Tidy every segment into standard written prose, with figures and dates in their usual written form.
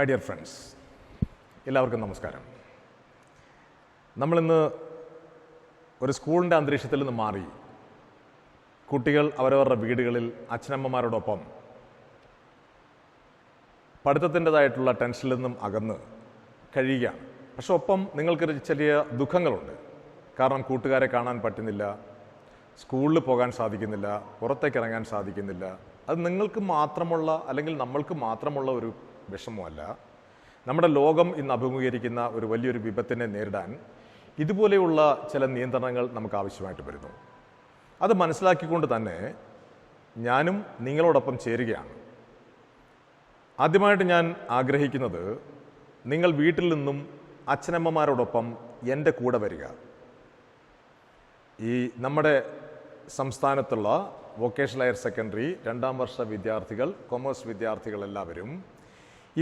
My dear friends, എല്ലാവർക്കും നമസ്കാരം. നമ്മളിന്ന് ഒരു സ്കൂളിൻ്റെ അന്തരീക്ഷത്തിൽ നിന്ന് മാറി കുട്ടികൾ അവരവരുടെ വീടുകളിൽ അച്ഛനമ്മമാരോടൊപ്പം പഠിത്തത്തിൻ്റെതായിട്ടുള്ള ടെൻഷനിൽ നിന്നും അകന്ന് കഴിയുകയാണ്. പക്ഷെ ഒപ്പം നിങ്ങൾക്കൊരു ചെറിയ ദുഃഖങ്ങളുണ്ട്. കാരണം കൂട്ടുകാരെ കാണാൻ പറ്റുന്നില്ല, സ്കൂളിൽ പോകാൻ സാധിക്കുന്നില്ല, പുറത്തേക്ക് ഇറങ്ങാൻ സാധിക്കുന്നില്ല. അത് നിങ്ങൾക്ക് മാത്രമുള്ള അല്ലെങ്കിൽ നമ്മൾക്ക് മാത്രമുള്ള ഒരു വിഷമമല്ല. നമ്മുടെ ലോകം ഇന്ന് അഭിമുഖീകരിക്കുന്ന ഒരു വലിയൊരു വിപത്തിനെ നേരിടാൻ ഇതുപോലെയുള്ള ചില നിയന്ത്രണങ്ങൾ നമുക്ക് ആവശ്യമായിട്ട് വരുന്നു. അത് മനസ്സിലാക്കിക്കൊണ്ട് തന്നെ ഞാനും നിങ്ങളോടൊപ്പം ചേരുകയാണ്. ആദ്യമായിട്ട് ഞാൻ ആഗ്രഹിക്കുന്നത്, നിങ്ങൾ വീട്ടിൽ നിന്നും അച്ഛനമ്മമാരോടൊപ്പം എൻ്റെ കൂടെ വരിക. ഈ നമ്മുടെ സംസ്ഥാനത്തുള്ള വൊക്കേഷണൽ ഹയർ സെക്കൻഡറി 2ാം വർഷ വിദ്യാർത്ഥികൾ, കൊമേഴ്സ് വിദ്യാർത്ഥികൾ എല്ലാവരും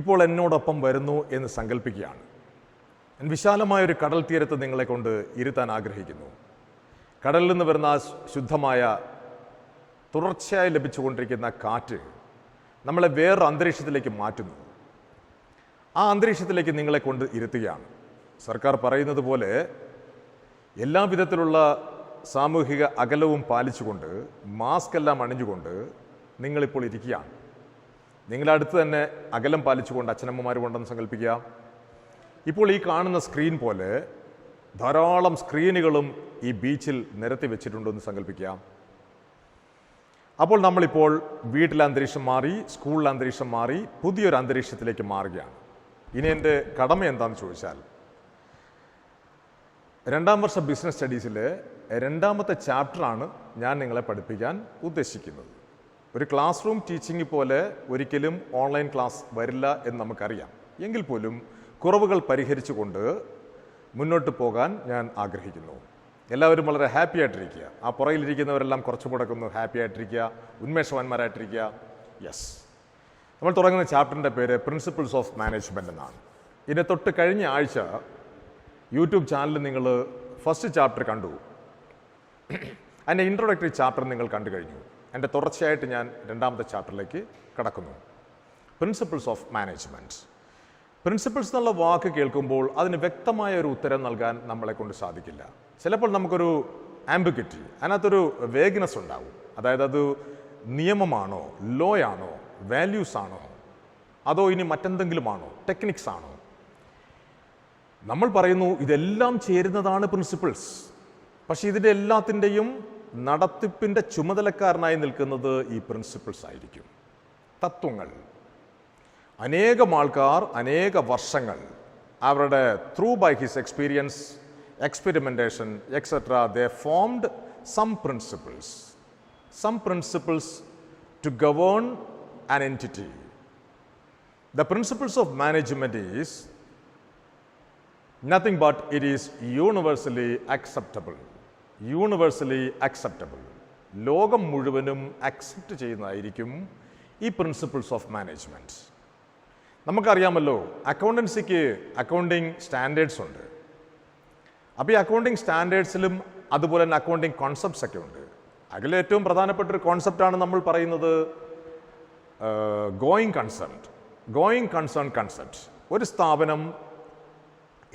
ഇപ്പോൾ എന്നോടൊപ്പം വരുന്നു എന്ന് സങ്കല്പിക്കുകയാണ്. ഞാൻ വിശാലമായൊരു കടൽ തീരത്ത് നിങ്ങളെ കൊണ്ട് ഇരുത്താൻ ആഗ്രഹിക്കുന്നു. കടലിൽ നിന്ന് വരുന്ന ശുദ്ധമായ തുടർച്ചയായി ലഭിച്ചുകൊണ്ടിരിക്കുന്ന കാറ്റ് നമ്മളെ വേറൊരു അന്തരീക്ഷത്തിലേക്ക് മാറ്റുന്നു. ആ അന്തരീക്ഷത്തിലേക്ക് നിങ്ങളെ കൊണ്ട് ഇരുത്തുകയാണ്. സർക്കാർ പറയുന്നത് പോലെ എല്ലാ വിധത്തിലുള്ള സാമൂഹിക അകലവും പാലിച്ചുകൊണ്ട്, മാസ്ക് എല്ലാം അണിഞ്ഞുകൊണ്ട് നിങ്ങളിപ്പോൾ ഇരിക്കുകയാണ്. നിങ്ങളുടെ അടുത്ത് തന്നെ അകലം പാലിച്ചുകൊണ്ട് അച്ഛനമ്മമാരുമുണ്ടെന്ന് സങ്കല്പിക്കുക. ഇപ്പോൾ ഈ കാണുന്ന സ്ക്രീൻ പോലെ ധാരാളം സ്ക്രീനുകളും ഈ ബീച്ചിൽ നിരത്തി വെച്ചിട്ടുണ്ടെന്ന് സങ്കല്പിക്കുക. അപ്പോൾ നമ്മളിപ്പോൾ വീട്ടിലെ അന്തരീക്ഷം മാറി, സ്കൂളിലെ അന്തരീക്ഷം മാറി, പുതിയൊരു അന്തരീക്ഷത്തിലേക്ക് മാറുകയാണ്. ഇനി എൻ്റെ കടമ എന്താണെന്ന് ചോദിച്ചാൽ, 2ാം വർഷ ബിസിനസ് സ്റ്റഡീസിലെ 2ാമത്തെ ചാപ്റ്ററാണ് ഞാൻ നിങ്ങളെ പഠിപ്പിക്കാൻ ഉദ്ദേശിക്കുന്നത്. ഒരു ക്ലാസ് റൂം ടീച്ചിങ് പോലെ ഒരിക്കലും ഓൺലൈൻ ക്ലാസ് വരില്ല എന്ന് നമുക്കറിയാം. എങ്കിൽ പോലും കുറവുകൾ പരിഹരിച്ചുകൊണ്ട് മുന്നോട്ട് പോകാൻ ഞാൻ ആഗ്രഹിക്കുന്നു. എല്ലാവരും വളരെ ഹാപ്പി ആയിട്ടിരിക്കുക. ആ പുറകിലിരിക്കുന്നവരെല്ലാം കുറച്ചുകൂടെ ഒന്ന് ഹാപ്പി ആയിട്ടിരിക്കുക, ഉന്മേഷവാന്മാരായിട്ടിരിക്കുക. യെസ്, നമ്മൾ തുടങ്ങുന്ന ചാപ്റ്ററിൻ്റെ പേര് പ്രിൻസിപ്പിൾസ് ഓഫ് മാനേജ്മെൻറ്റ് എന്നാണ്. ഇതിനെ തൊട്ട് കഴിഞ്ഞ ആഴ്ച യൂട്യൂബ് ചാനലിൽ നിങ്ങൾ ഫസ്റ്റ് ചാപ്റ്റർ കണ്ടു. അതിൻ്റെ ഇൻട്രൊഡക്ടറി ചാപ്റ്റർ നിങ്ങൾ കണ്ടു കഴിഞ്ഞു. എൻ്റെ തുടർച്ചയായിട്ട് ഞാൻ 2ാമത്തെ ചാപ്റ്ററിലേക്ക് കടക്കുന്നു. Principles of management. പ്രിൻസിപ്പിൾസ് എന്നുള്ള വാക്ക് കേൾക്കുമ്പോൾ അതിന് വ്യക്തമായ ഒരു ഉത്തരം നൽകാൻ നമ്മളെ കൊണ്ട് സാധിക്കില്ല. ചിലപ്പോൾ നമുക്കൊരു ആംബിഗ്വിറ്റി, അതിനകത്തൊരു വേഗ്നെസ് ഉണ്ടാവും. അതായത് അത് നിയമമാണോ, ലോ ആണോ, വാല്യൂസ് ആണോ, അതോ ഇനി മറ്റെന്തെങ്കിലുമാണോ, ടെക്നിക്സ് ആണോ? നമ്മൾ പറയുന്നു ഇതെല്ലാം ചേരുന്നതാണ് പ്രിൻസിപ്പിൾസ്. പക്ഷെ ഇതിൻ്റെ എല്ലാത്തിൻ്റെയും നടത്തിപ്പിൻ്റെ ചുമതലക്കാരനായി നിൽക്കുന്നത് ഈ പ്രിൻസിപ്പിൾസ് ആയിരിക്കും. തത്വങ്ങൾ. അനേകം ആൾക്കാർ അനേക വർഷങ്ങൾ അവരുടെ through by his experience, experimentation etcetera they formed some principles to govern an entity. The principles of management is nothing but it is universally acceptable. ലോകം മുഴുവനും അക്സെപ്റ്റ് ചെയ്യുന്നതായിരിക്കും ഈ പ്രിൻസിപ്പിൾസ് ഓഫ് മാനേജ്മെൻറ്റ്. നമുക്കറിയാമല്ലോ, അക്കൗണ്ടൻസിക്ക് അക്കൗണ്ടിങ് സ്റ്റാൻഡേർഡ്സ് ഉണ്ട്. അപ്പോൾ ഈ accounting സ്റ്റാൻഡേർഡ്സിലും അതുപോലെ തന്നെ അക്കൗണ്ടിങ് കോൺസെപ്റ്റ്സ് ഒക്കെ ഉണ്ട്. അതിൽ ഏറ്റവും പ്രധാനപ്പെട്ട ഒരു കോൺസെപ്റ്റാണ് നമ്മൾ പറയുന്നത് ഗോയിങ് കൺസേൺ കൺസെപ്റ്റ്. ഒരു സ്ഥാപനം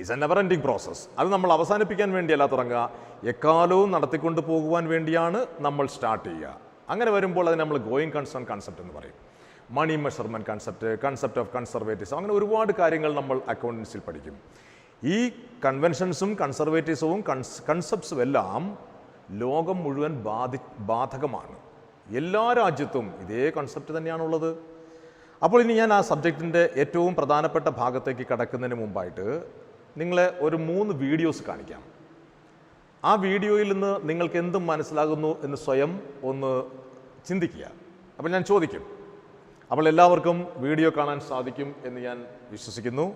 it's A never ending process. അത് നമ്മൾ അവസാനിപ്പിക്കാൻ വേണ്ടിയല്ല തുടങ്ങുക, എക്കാലവും നടത്തിക്കൊണ്ട് പോകുവാൻ വേണ്ടിയാണ് നമ്മൾ സ്റ്റാർട്ട് ചെയ്യുക. അങ്ങനെ വരുമ്പോൾ അതിന് നമ്മൾ ഗോയിങ് കൺസേൺ കൺസെപ്റ്റ് എന്ന് പറയും. Money measurement concept of conservatives, അങ്ങനെ ഒരുപാട് കാര്യങ്ങൾ നമ്മൾ അക്കൗണ്ടൻസിൽ പഠിക്കും. ഈ കൺവെൻഷൻസും കൺസർവേറ്റീവ്സും കൺസെപ്റ്റ്സും എല്ലാം ലോകം മുഴുവൻ ബാധകമാണ്. എല്ലാ രാജ്യത്തും ഇതേ കൺസെപ്റ്റ് തന്നെയാണുള്ളത്. അപ്പോൾ ഇനി ഞാൻ ആ സബ്ജക്റ്റിൻ്റെ ഏറ്റവും പ്രധാനപ്പെട്ട ഭാഗത്തേക്ക് കടക്കുന്നതിന് മുമ്പായിട്ട് നിങ്ങളെ ഒരു 3 വീഡിയോസ് കാണിക്കാം. ആ വീഡിയോയിൽ നിന്ന് നിങ്ങൾക്ക് എന്തും മനസ്സിലാകുന്നു എന്ന് സ്വയം ഒന്ന് ചിന്തിക്കുക. അപ്പോൾ ഞാൻ ചോദിക്കും, അപ്പോൾ എല്ലാവർക്കും വീഡിയോ കാണാൻ സാധിക്കും എന്ന് ഞാൻ വിശ്വസിക്കുന്നു.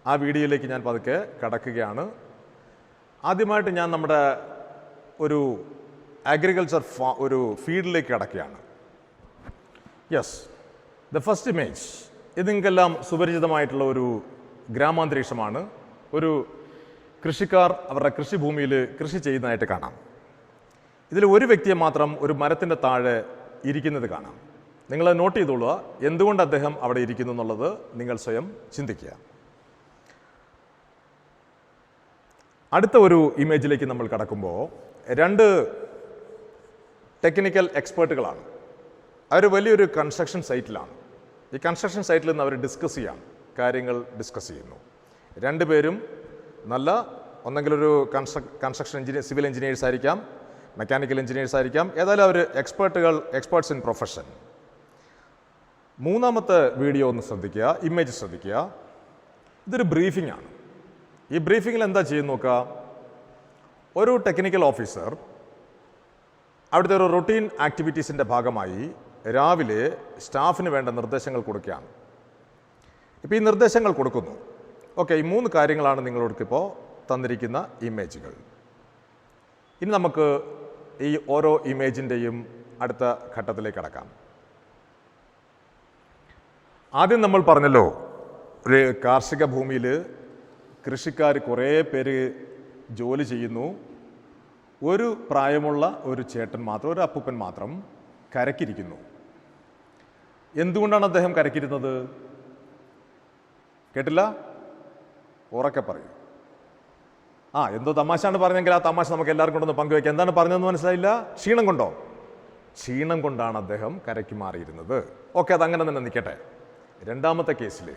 ആ വീഡിയോയിലേക്ക് ഞാൻ പതുക്കെ കടക്കുകയാണ്. ആദ്യമായിട്ട് ഞാൻ നമ്മുടെ ഒരു അഗ്രികൾച്ചർ ഒരു ഫീൽഡിലേക്ക് കടക്കുകയാണ്. Yes, the first image. ഇത് നിങ്ങൾക്കെല്ലാം സുപരിചിതമായിട്ടുള്ള ഒരു ഗ്രാമാന്തരീക്ഷമാണ്. ഒരു കൃഷിക്കാർ അവരുടെ കൃഷിഭൂമിയിൽ കൃഷി ചെയ്യുന്നതായിട്ട് കാണാം. ഇതിൽ ഒരു വ്യക്തിയെ മാത്രം ഒരു മരത്തിൻ്റെ താഴെ ഇരിക്കുന്നത് കാണാം. നിങ്ങൾ നോട്ട് ചെയ്തോളുക, എന്തുകൊണ്ട് അദ്ദേഹം അവിടെ ഇരിക്കുന്നു എന്നുള്ളത് നിങ്ങൾ സ്വയം ചിന്തിക്കുക. അടുത്ത ഒരു ഇമേജിലേക്ക് നമ്മൾ കടക്കുമ്പോൾ രണ്ട് ടെക്നിക്കൽ എക്സ്പേർട്ടുകളാണ്. അവർ വലിയൊരു കൺസ്ട്രക്ഷൻ സൈറ്റിലാണ്. ഈ കൺസ്ട്രക്ഷൻ സൈറ്റിൽ നിന്ന് അവർ ഡിസ്കസ് ചെയ്യാണ്, കാര്യങ്ങൾ ഡിസ്കസ് ചെയ്യുന്നു. രണ്ടുപേരും നല്ല ഒന്നെങ്കിലൊരു കൺസ്ട്രക്ഷൻ സിവിൽ എഞ്ചിനീയേഴ്സ് ആയിരിക്കാം, മെക്കാനിക്കൽ എഞ്ചിനീയേഴ്സ് ആയിരിക്കാം, ഏതായാലും അവർ എക്സ്പേർട്സ് ഇൻ പ്രൊഫഷൻ. മൂന്നാമത്തെ വീഡിയോ ഒന്ന് ശ്രദ്ധിക്കുക, ഇമേജ് ശ്രദ്ധിക്കുക. ഇതൊരു ബ്രീഫിംഗ് ആണ്. ഈ ബ്രീഫിങ്ങിൽ എന്താ ചെയ്യുന്ന നോക്കുക, ഒരു ടെക്നിക്കൽ ഓഫീസർ അവിടുത്തെ ഒരു റൊട്ടീൻ ആക്ടിവിറ്റീസിൻ്റെ ഭാഗമായി രാവിലെ സ്റ്റാഫിന് വേണ്ട നിർദ്ദേശങ്ങൾ കൊടുക്കുകയാണ്. ഇപ്പോൾ ഈ നിർദ്ദേശങ്ങൾ കൊടുക്കുന്നു. ഓക്കെ, ഈ 3 കാര്യങ്ങളാണ് നിങ്ങളോടൊക്കിപ്പോൾ തന്നിരിക്കുന്ന ഇമേജുകൾ. ഇനി നമുക്ക് ഈ ഓരോ ഇമേജിൻ്റെയും അടുത്ത ഘട്ടത്തിലേക്ക് കടക്കാം. ആദ്യം നമ്മൾ പറഞ്ഞല്ലോ, ഒരു കാർഷിക ഭൂമിയിൽ കൃഷിക്കാർ കുറേ പേര് ജോലി ചെയ്യുന്നു. ഒരു പ്രായമുള്ള ഒരു ചേട്ടൻ മാത്രം, ഒരു അപ്പൂപ്പൻ മാത്രം കരക്കിരിക്കുന്നു. എന്തുകൊണ്ടാണ് അദ്ദേഹം കരക്കിരുന്നത്? കേട്ടില്ല? ഉറക്കെ പറയൂ. എന്തോ തമാശയാണ് പറഞ്ഞെങ്കിൽ ആ തമാശ നമുക്ക് എല്ലാവർക്കും കൊണ്ടൊന്ന് പങ്കുവയ്ക്കാം. എന്താണ് പറഞ്ഞതെന്ന് മനസ്സിലായില്ല? ക്ഷീണം കൊണ്ടോ? ക്ഷീണം കൊണ്ടാണ് അദ്ദേഹം കരയ്ക്ക് മാറിയിരുന്നത്. ഓക്കെ, അതങ്ങനെ തന്നെ നിൽക്കട്ടെ. രണ്ടാമത്തെ കേസിൽ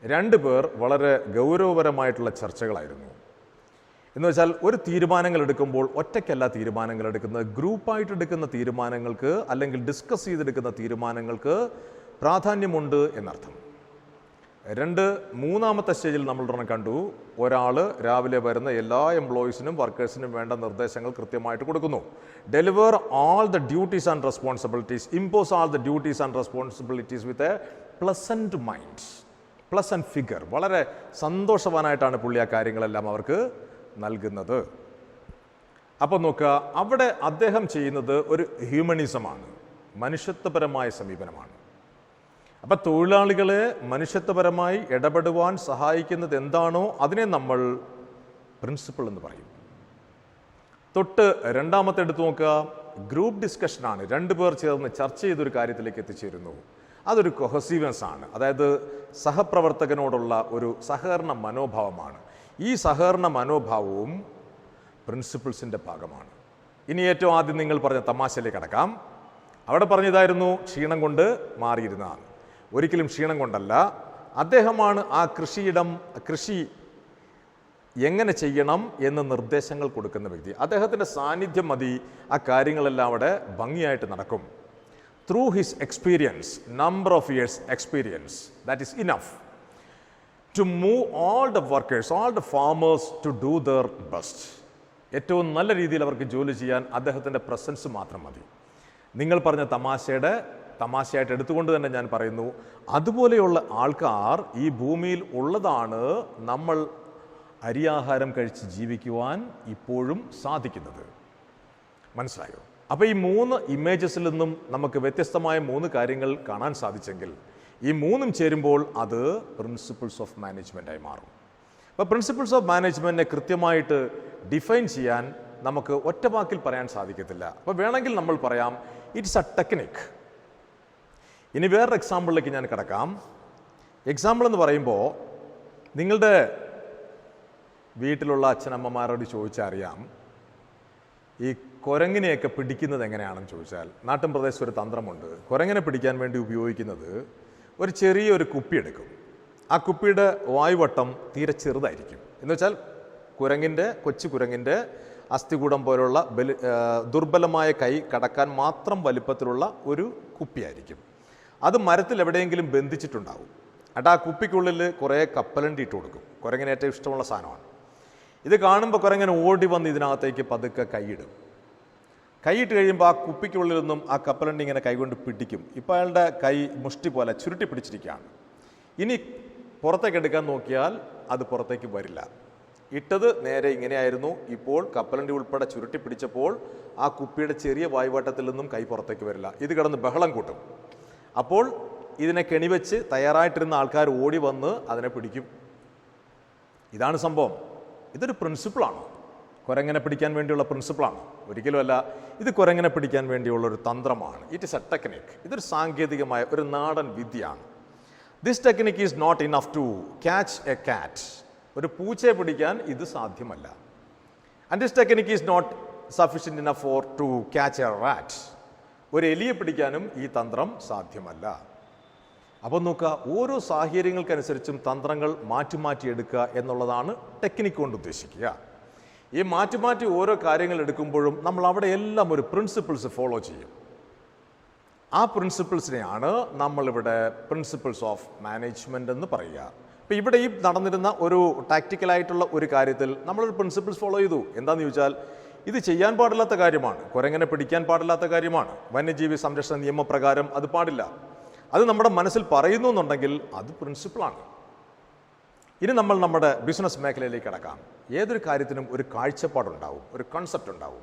2 പേർ വളരെ ഗൗരവപരമായിട്ടുള്ള ചർച്ചകളായിരുന്നു. എന്ന് വെച്ചാൽ ഒരു തീരുമാനങ്ങൾ എടുക്കുമ്പോൾ ഒറ്റയ്ക്കല്ല തീരുമാനങ്ങൾ എടുക്കുന്നത്, ഗ്രൂപ്പായിട്ട് എടുക്കുന്ന തീരുമാനങ്ങൾക്ക് അല്ലെങ്കിൽ ഡിസ്കസ് ചെയ്തെടുക്കുന്ന തീരുമാനങ്ങൾക്ക് പ്രാധാന്യമുണ്ട് എന്നർത്ഥം. മൂന്നാമത്തെ സ്റ്റേജിൽ നമ്മൾ ഒരെണ്ണം കണ്ടു. ഒരാൾ രാവിലെ വരുന്ന എല്ലാ എംപ്ലോയീസിനും വർക്കേഴ്സിനും വേണ്ട നിർദ്ദേശങ്ങൾ കൃത്യമായിട്ട് കൊടുക്കുന്നു. Deliver all the duties and responsibilities, impose all the duties and responsibilities with a pleasant mind, pleasant figure. വളരെ സന്തോഷവാനായിട്ടാണ് പുള്ളി ആ കാര്യങ്ങളെല്ലാം അവർക്ക് നൽകുന്നത്. അപ്പോൾ നോക്കുക, അവിടെ അദ്ദേഹം ചെയ്യുന്നത് ഒരു ഹ്യൂമനിസമാണ്, മനുഷ്യത്വപരമായ സമീപനമാണ്. അപ്പം തൊഴിലാളികളെ മനുഷ്യത്വപരമായി ഇടപെടുവാൻ സഹായിക്കുന്നത് എന്താണോ അതിനെ നമ്മൾ പ്രിൻസിപ്പിൾ എന്ന് പറയും. തൊട്ട് രണ്ടാമത്തെ എടുത്തു നോക്കുക, ഗ്രൂപ്പ് ഡിസ്കഷനാണ്. 2 പേർ ചേർന്ന് ചർച്ച ചെയ്തൊരു കാര്യത്തിലേക്ക് എത്തിച്ചേരുന്നു. അതൊരു കൊഹസീവൻസ് ആണ്, അതായത് സഹപ്രവർത്തകനോടുള്ള ഒരു സഹകരണ മനോഭാവമാണ്. ഈ സഹകരണ മനോഭാവവും പ്രിൻസിപ്പിൾസിൻ്റെ ഭാഗമാണ്. ഇനി ഏറ്റവും ആദ്യം നിങ്ങൾ പറഞ്ഞ തമാശയിലേക്ക് കടക്കാം. അവിടെ പറഞ്ഞതായിരുന്നു ക്ഷീണം കൊണ്ട് മാറിയിരുന്നതാണ്. ഒരിക്കലും ക്ഷീണം കൊണ്ടല്ല. അദ്ദേഹമാണ് ആ കൃഷി എങ്ങനെ ചെയ്യണം എന്ന് നിർദ്ദേശങ്ങൾ കൊടുക്കുന്ന വ്യക്തി. അദ്ദേഹത്തിൻ്റെ സാന്നിധ്യം മതി, ആ കാര്യങ്ങളെല്ലാം അവിടെ ഭംഗിയായിട്ട് നടക്കും. Through his experience, number of years experience, that is enough to move all the workers, all the farmers to do their best. ഏറ്റവും നല്ല രീതിയിൽ അവർക്ക് ജോലി ചെയ്യാൻ അദ്ദേഹത്തിൻ്റെ പ്രസൻസ് മാത്രം മതി. നിങ്ങൾ പറഞ്ഞ തമാശയായിട്ട് എടുത്തുകൊണ്ട് തന്നെ ഞാൻ പറയുന്നു, അതുപോലെയുള്ള ആൾക്കാർ ഈ ഭൂമിയിൽ ഉള്ളതാണ് നമ്മൾ അരിയാഹാരം കഴിച്ച് ജീവിക്കുവാൻ ഇപ്പോഴും സാധിക്കുന്നത്. മനസ്സിലായോ? അപ്പോൾ ഈ 3 ഇമേജസിൽ നിന്നും നമുക്ക് വ്യത്യസ്തമായ 3 കാര്യങ്ങൾ കാണാൻ സാധിച്ചെങ്കിൽ ഈ 3ഉം ചേരുമ്പോൾ അത് പ്രിൻസിപ്പിൾസ് ഓഫ് മാനേജ്മെൻറ്റായി മാറും. അപ്പോൾ പ്രിൻസിപ്പിൾസ് ഓഫ് മാനേജ്മെൻറ്റിനെ കൃത്യമായിട്ട് ഡിഫൈൻ ചെയ്യാൻ നമുക്ക് ഒറ്റ വാക്കിൽ പറയാൻ സാധിക്കത്തില്ല. അപ്പോൾ വേണമെങ്കിൽ നമ്മൾ പറയാം ഇറ്റ്സ് എ ടെക്നിക്. ഇനി വേറൊരു എക്സാമ്പിളിലേക്ക് ഞാൻ കിടക്കാം. എക്സാമ്പിൾ എന്ന് പറയുമ്പോൾ നിങ്ങളുടെ വീട്ടിലുള്ള അച്ഛനമ്മമാരോട് ചോദിച്ചാൽ അറിയാം, ഈ കുരങ്ങിനെയൊക്കെ പിടിക്കുന്നത് എങ്ങനെയാണെന്ന് ചോദിച്ചാൽ നാട്ടിൻ പ്രദേശത്ത് ഒരു തന്ത്രമുണ്ട്. കുരങ്ങിനെ പിടിക്കാൻ വേണ്ടി ഉപയോഗിക്കുന്നത് ഒരു ചെറിയൊരു കുപ്പി എടുക്കും. ആ കുപ്പിയുടെ വായുവട്ടം തീരെ ചെറുതായിരിക്കും. എന്ന് വെച്ചാൽ കൊച്ചു കുരങ്ങിൻ്റെ അസ്ഥികൂടം പോലുള്ള ദുർബലമായ കൈ കടക്കാൻ മാത്രം വലിപ്പത്തിലുള്ള ഒരു കുപ്പിയായിരിക്കും. അത് മരത്തിൽ എവിടെയെങ്കിലും ബന്ധിച്ചിട്ടുണ്ടാവും. എന്നിട്ട് ആ കുപ്പിക്കുള്ളിൽ കുറേ കപ്പലണ്ടി ഇട്ട് കൊടുക്കും. കുരങ്ങിന് ഏറ്റവും ഇഷ്ടമുള്ള സാധനമാണ്. ഇത് കാണുമ്പോൾ കുരങ്ങനെ ഓടി വന്ന് ഇതിനകത്തേക്ക് പതുക്കെ കൈയിടും. കൈയിട്ട് കഴിയുമ്പോൾ ആ കുപ്പിക്കുള്ളിൽ നിന്നും ആ കപ്പലണ്ടി ഇങ്ങനെ കൈകൊണ്ട് പിടിക്കും. ഇപ്പോൾ അയാളുടെ കൈ മുഷ്ടി പോലെ ചുരുട്ടി പിടിച്ചിരിക്കുകയാണ്. ഇനി പുറത്തേക്ക് എടുക്കാൻ നോക്കിയാൽ അത് പുറത്തേക്ക് വരില്ല. ഇട്ടത് നേരെ ഇങ്ങനെയായിരുന്നു. ഇപ്പോൾ കപ്പലണ്ടി ഉൾപ്പെടെ ചുരുട്ടി പിടിച്ചപ്പോൾ ആ കുപ്പിയുടെ ചെറിയ വായുവട്ടത്തിൽ നിന്നും കൈ പുറത്തേക്ക് വരില്ല. ഇത് കിടന്ന് ബഹളം കൂട്ടും. അപ്പോൾ ഇതിനെ കെണിവെച്ച് തയ്യാറായിട്ടിരുന്ന ആൾക്കാർ ഓടി വന്ന് അതിനെ പിടിക്കും. ഇതാണ് സംഭവം. ഇതൊരു പ്രിൻസിപ്പിളാണ്. കുരങ്ങനെ പിടിക്കാൻ വേണ്ടിയുള്ള പ്രിൻസിപ്പിളാണ്, ഒരിക്കലുമല്ല. ഇത് കുരങ്ങനെ പിടിക്കാൻ വേണ്ടിയുള്ള ഒരു തന്ത്രമാണ്. It is a technique. ഇതൊരു സാങ്കേതികമായ ഒരു നാടൻ വിദ്യയാണ്. This technique is not enough to catch a cat. ഒരു പൂച്ചയെ പിടിക്കാൻ ഇത് സാധ്യമല്ല. And this technique is not sufficient enough for to catch a rat. ഒരു എലിയെ പിടിക്കാനും ഈ തന്ത്രം സാധ്യമല്ല. അപ്പോൾ നോക്കുക, ഓരോ സാഹചര്യങ്ങൾക്കനുസരിച്ചും തന്ത്രങ്ങൾ മാറ്റി എന്നുള്ളതാണ് ടെക്നിക്ക് കൊണ്ട് ഉദ്ദേശിക്കുക. ഈ മാറ്റി ഓരോ കാര്യങ്ങൾ എടുക്കുമ്പോഴും നമ്മൾ അവിടെ എല്ലാം ഒരു പ്രിൻസിപ്പിൾസ് ഫോളോ ചെയ്യും. ആ പ്രിൻസിപ്പിൾസിനെയാണ് നമ്മളിവിടെ പ്രിൻസിപ്പിൾസ് ഓഫ് മാനേജ്മെൻ്റ് എന്ന് പറയുക. ഇപ്പോൾ ഇവിടെ ഈ നടന്നിരുന്ന ഒരു ടാക്റ്റിക്കലായിട്ടുള്ള ഒരു കാര്യത്തിൽ നമ്മളൊരു പ്രിൻസിപ്പിൾസ് ഫോളോ ചെയ്തു. എന്താണെന്ന് ചോദിച്ചാൽ, ഇത് ചെയ്യാൻ പാടില്ലാത്ത കാര്യമാണ്, കുരങ്ങനെ പിടിക്കാൻ പാടില്ലാത്ത കാര്യമാണ്, വന്യജീവി സംരക്ഷണ നിയമപ്രകാരം അത് പാടില്ല. അത് നമ്മുടെ മനസ്സിൽ പറയുന്നു എന്നുണ്ടെങ്കിൽ അത് പ്രിൻസിപ്പിളാണ്. ഇനി നമ്മൾ നമ്മുടെ ബിസിനസ് മേഖലയിലേക്ക് കടക്കാം. ഏതൊരു കാര്യത്തിനും ഒരു കാഴ്ചപ്പാടുണ്ടാവും, ഒരു കൺസെപ്റ്റ് ഉണ്ടാവും.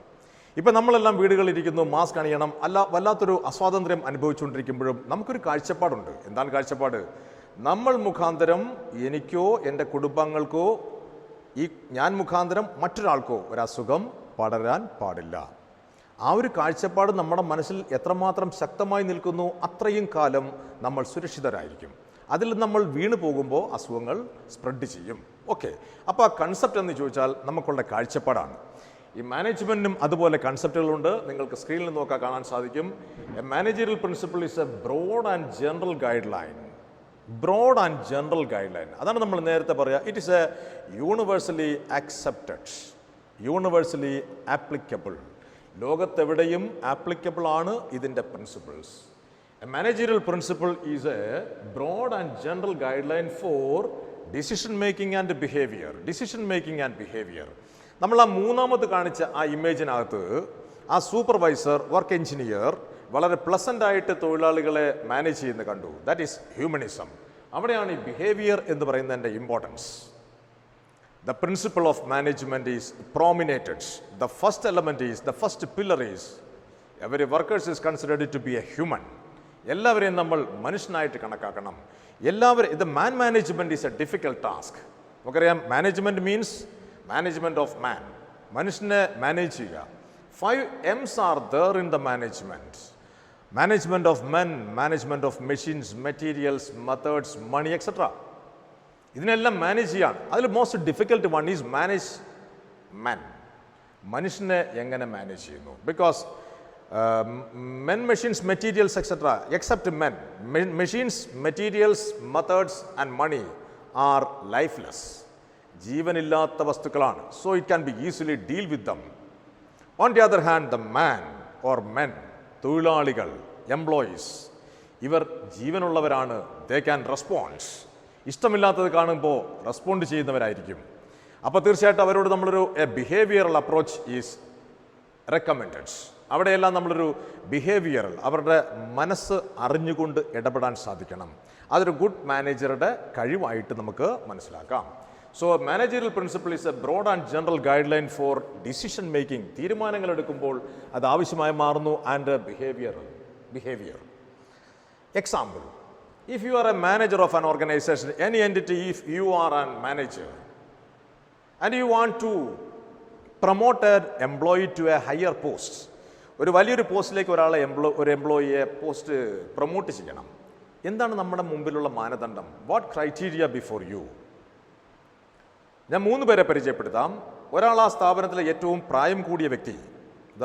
ഇപ്പം നമ്മളെല്ലാം വീടുകളിലിരിക്കുന്നു, മാസ്ക് അണിയണം, വല്ലാത്തൊരു അസ്വാതന്ത്ര്യം അനുഭവിച്ചുകൊണ്ടിരിക്കുമ്പോഴും നമുക്കൊരു കാഴ്ചപ്പാടുണ്ട്. എന്താണ് കാഴ്ചപ്പാട്? നമ്മൾ മുഖാന്തരം എനിക്കോ എൻ്റെ കുടുംബാംഗങ്ങൾക്കോ ഞാൻ മുഖാന്തരം മറ്റൊരാൾക്കോ ഒരു അസുഖം പടരാൻ പാടില്ല. ആ ഒരു കാഴ്ചപ്പാട് നമ്മുടെ മനസ്സിൽ എത്രമാത്രം ശക്തമായി നിൽക്കുന്നു അത്രയും കാലം നമ്മൾ സുരക്ഷിതരായിരിക്കും. അതിൽ നമ്മൾ വീണു പോകുമ്പോൾ അസുഖങ്ങൾ സ്പ്രെഡ് ചെയ്യും. ഓക്കെ, അപ്പോൾ ആ കൺസെപ്റ്റ് എന്ന് ചോദിച്ചാൽ നമുക്കുള്ള കാഴ്ചപ്പാടാണ്. ഈ മാനേജ്മെൻറ്റിനും അതുപോലെ കൺസെപ്റ്റുകളുണ്ട്. നിങ്ങൾക്ക് സ്ക്രീനിൽ നോക്കാൻ കാണാൻ സാധിക്കും. A managerial principle is a broad and general guideline. Broad and general guideline, അതാണ് നമ്മൾ നേരത്തെ പറയുക. It is a universally accepted, universally applicable. ലോകത്തെവിടെയും ആപ്ലിക്കബിൾ ആണ് ഇതിൻ്റെ principles. A managerial principle is a broad and general guideline for decision making and behaviour. Decision making and behaviour. നമ്മൾ ആ മൂന്നാമത് കാണിച്ച ആ ഇമേജിനകത്ത് ആ സൂപ്പർവൈസർ, വർക്ക് എഞ്ചിനീയർ വളരെ പ്ലസൻ്റ് ആയിട്ട് തൊഴിലാളികളെ മാനേജ് ചെയ്യുന്നത് കണ്ടു. That is humanism. അവിടെയാണ് ഈ ബിഹേവിയർ എന്ന് പറയുന്നതിൻ്റെ importance. The principle of management is prominated. The first element is, the first pillar is, every worker is considered to be a human. എല്ലാവരെയും നമ്മൾ മനുഷ്യനായിട്ട് കണക്കാക്കണം. ഇത് man management is a difficult task. നമുക്കറിയാം, management means management of man, മനുഷ്യനെ manage ചെയ്യുക. 5 M's are there in the management. Management of men, management of machines, materials, methods, money etcetera. ഇതിനെല്ലാം manage ചെയ്യാണ്. അതിൽ most difficult one is manage men. മനുഷ്യനെ എങ്ങനെ manage ചെയ്യുന്നു? Because men, machines, materials etcetera, except men, machines, materials, methods and money are lifeless. ജീവനില്ലാത്ത വസ്തുക്കളാണ്. So it can be easily deal with dum. On the other hand, the man or men, തൊഴിലാളികൾ, employees, ഇവർ ജീവനുള്ളവരാണ്. They can response. ഇഷ്ടമില്ലാത്തത് കാണുമ്പോൾ respond ചെയ്യുന്നവരായിരിക്കും. അപ്പോൾ തീർച്ചയായിട്ടും അവരോട് നമ്മളൊരു behavioural approach is recommended. അവിടെയെല്ലാം നമ്മളൊരു ബിഹേവിയറൽ, അവരുടെ മനസ്സ് അറിഞ്ഞുകൊണ്ട് ഇടപെടാൻ സാധിക്കണം. അതൊരു ഗുഡ് മാനേജറുടെ കഴിവായിട്ട് നമുക്ക് മനസ്സിലാക്കാം. So managerial principle is a broad and general guideline for decision making. തീരുമാനങ്ങൾ എടുക്കുമ്പോൾ അത് ആവശ്യമായി മാറുന്നു. And behaviour. Example, if you are a manager of an organization, any entity, if you are a manager and you want to promote an employee to a higher post, ഒരു വലിയൊരു പോസ്റ്റിലേക്ക് ഒരു എംപ്ലോയിയെ post promote ചെയ്യണം. എന്താണ് നമ്മുടെ മുമ്പിലുള്ള മാനദണ്ഡം? What criteria before you? ഞാൻ 3 പേരെ പരിചയപ്പെടുത്താം. ഒരാൾ ആ സ്ഥാപനത്തിലെ ഏറ്റവും പ്രായം കൂടിയ വ്യക്തി,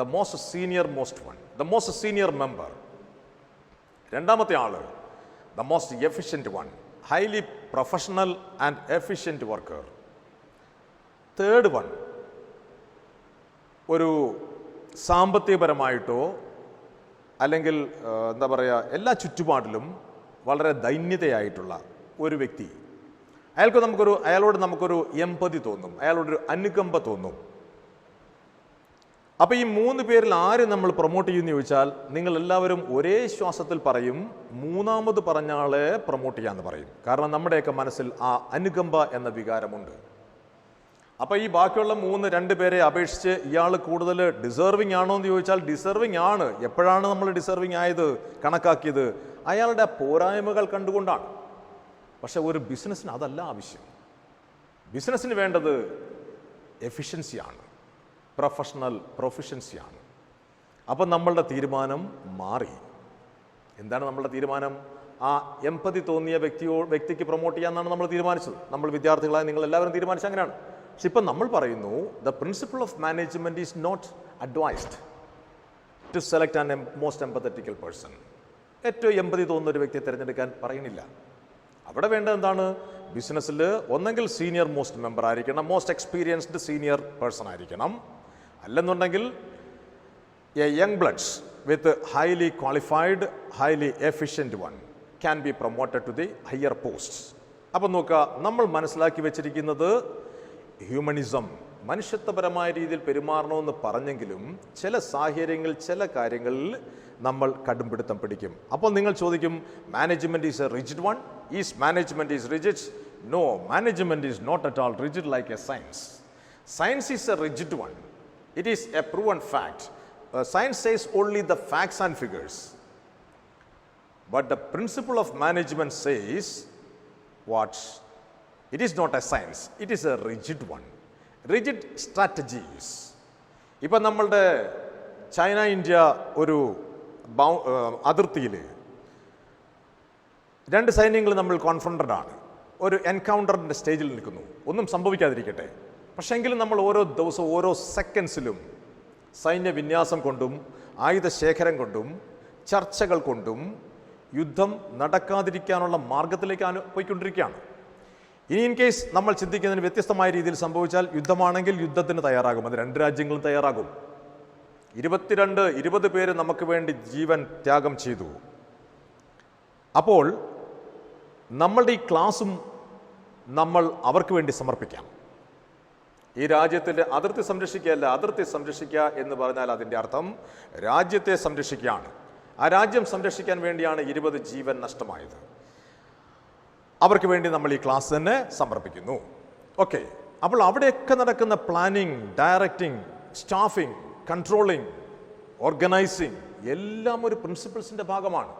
ദ മോസ്റ്റ് സീനിയർ മെമ്പർ. രണ്ടാമത്തെ ആള് the most efficient one, highly professional and efficient worker. Third one, ഒരു സാമ്പത്തികപരമായിട്ടോ അല്ലെങ്കിൽ എന്താ പറയുക, എല്ലാ ചുറ്റുപാടിലും വളരെ ദൈന്യതയായിട്ടുള്ള ഒരു വ്യക്തി. അയാളോട് നമുക്കൊരു എമ്പതി തോന്നും, അയാളോടൊരു അനുകമ്പ തോന്നും. അപ്പോൾ ഈ 3 പേരിൽ ആര് നമ്മൾ പ്രൊമോട്ട് ചെയ്യുമെന്ന് ചോദിച്ചാൽ, നിങ്ങൾ എല്ലാവരും ഒരേ ശ്വാസത്തിൽ പറയും, മൂന്നാമത് പറഞ്ഞ ആളെ പ്രൊമോട്ട് ചെയ്യാമെന്ന് പറയും. കാരണം നമ്മുടെയൊക്കെ മനസ്സിൽ ആ അനുകമ്പ എന്ന വികാരമുണ്ട്. അപ്പോൾ ഈ ബാക്കിയുള്ള 2 പേരെ അപേക്ഷിച്ച് ഇയാൾ കൂടുതൽ ഡിസേർവിംഗ് ആണോ എന്ന് ചോദിച്ചാൽ ഡിസേർവിംഗ് ആണ്. എപ്പോഴാണ് നമ്മൾ ഡിസേർവിംഗ് ആയത് കണക്കാക്കിയത്? അയാളുടെ പോരായ്മകൾ കണ്ടുകൊണ്ടാണ്. പക്ഷെ ഒരു ബിസിനസ്സിന് അതല്ല ആവശ്യം. ബിസിനസ്സിന് വേണ്ടത് എഫിഷ്യൻസിയാണ്. പ്രൊഫഷൻസിയാണ്. അപ്പം നമ്മളുടെ തീരുമാനം മാറി. എന്താണ് നമ്മളുടെ തീരുമാനം? ആ എമ്പതി തോന്നിയ വ്യക്തിക്ക് പ്രൊമോട്ട് ചെയ്യാമെന്നാണ് നമ്മൾ തീരുമാനിച്ചത്. നമ്മൾ വിദ്യാർത്ഥികളായ നിങ്ങൾ എല്ലാവരും തീരുമാനിച്ചത് അങ്ങനെയാണ്. പക്ഷെ ഇപ്പം നമ്മൾ പറയുന്നു the principle of management is not advised to select an most empathetical person. ഏറ്റവും എമ്പതി തോന്നുന്ന ഒരു വ്യക്തിയെ തിരഞ്ഞെടുക്കാൻ പറയുന്നില്ല. അവിടെ വേണ്ടത് എന്താണ്? ബിസിനസ്സിൽ ഒന്നെങ്കിൽ സീനിയർ മോസ്റ്റ് മെമ്പർ ആയിരിക്കണം, മോസ്റ്റ് എക്സ്പീരിയൻസ്ഡ് സീനിയർ പേഴ്സൺ ആയിരിക്കണം. അല്ലെന്നുണ്ടെങ്കിൽ a young bloods with highly qualified highly efficient one can be promoted to the higher post. അപ്പം നോക്കുക, നമ്മൾ മനസ്സിലാക്കി വെച്ചിരിക്കുന്നത് ഹ്യൂമനിസം, മനുഷ്യത്വപരമായ രീതിയിൽ പെരുമാറണമെന്ന് പറഞ്ഞെങ്കിലും ചില സാഹചര്യങ്ങളിൽ ചില കാര്യങ്ങളിൽ നമ്മൾ കടുംപിടുത്തം പിടിക്കും. അപ്പോൾ നിങ്ങൾ ചോദിക്കും, management is a rigid one? Is management is rigid? No, management is not at all rigid like a science. Science is a rigid one. It is a proven fact. Science says only the facts and figures. But the principle of management says what? It is not a science. It is a rigid one. Rigid strategies. ഇപ്പം നമ്മളുടെ China India ഒരു അതിർത്തിയിൽ രണ്ട് സൈന്യങ്ങൾ നമ്മൾ കോൺഫ്രണ്ടഡ് ആണ്. ഒരു എൻകൗണ്ടറിൻ്റെ സ്റ്റേജിൽ നിൽക്കുന്നു. ഒന്നും സംഭവിക്കാതിരിക്കട്ടെ. പക്ഷേങ്കിലും നമ്മൾ ഓരോ ദിവസവും ഓരോ സെക്കൻഡ്സിലും സൈന്യ വിന്യാസം കൊണ്ടും ആയുധശേഖരം കൊണ്ടും ചർച്ചകൾ കൊണ്ടും യുദ്ധം നടക്കാതിരിക്കാനുള്ള മാർഗത്തിലേക്ക് പോയിക്കൊണ്ടിരിക്കുകയാണ്. ഇനി ഇൻ കേസ് നമ്മൾ ചിന്തിക്കുന്നതിന് വ്യത്യസ്തമായ രീതിയിൽ സംഭവിച്ചാൽ യുദ്ധമാണെങ്കിൽ യുദ്ധത്തിന് തയ്യാറാകും. അത് രണ്ട് രാജ്യങ്ങളും തയ്യാറാകും. 20 പേര് നമുക്ക് വേണ്ടി ജീവൻ ത്യാഗം ചെയ്തു. അപ്പോൾ നമ്മളുടെ ഈ ക്ലാസും നമ്മൾ അവർക്ക് വേണ്ടി സമർപ്പിക്കാം. ഈ രാജ്യത്തിൻ്റെ അതിർത്തി സംരക്ഷിക്കുകയല്ല, അതിർത്തി സംരക്ഷിക്കുക എന്ന് പറഞ്ഞാൽ അതിൻ്റെ അർത്ഥം രാജ്യത്തെ സംരക്ഷിക്കുകയാണ്. ആ രാജ്യം സംരക്ഷിക്കാൻ വേണ്ടിയാണ് 20 ജീവൻ നഷ്ടമായത്. അവർക്ക് വേണ്ടി നമ്മൾ ഈ ക്ലാസ് തന്നെ സമർപ്പിക്കുന്നു. ഓക്കെ, അപ്പോൾ അവിടെയൊക്കെ നടക്കുന്ന planning, directing, staffing, controlling, organising എല്ലാം ഒരു പ്രിൻസിപ്പിൾസിൻ്റെ ഭാഗമാണ്.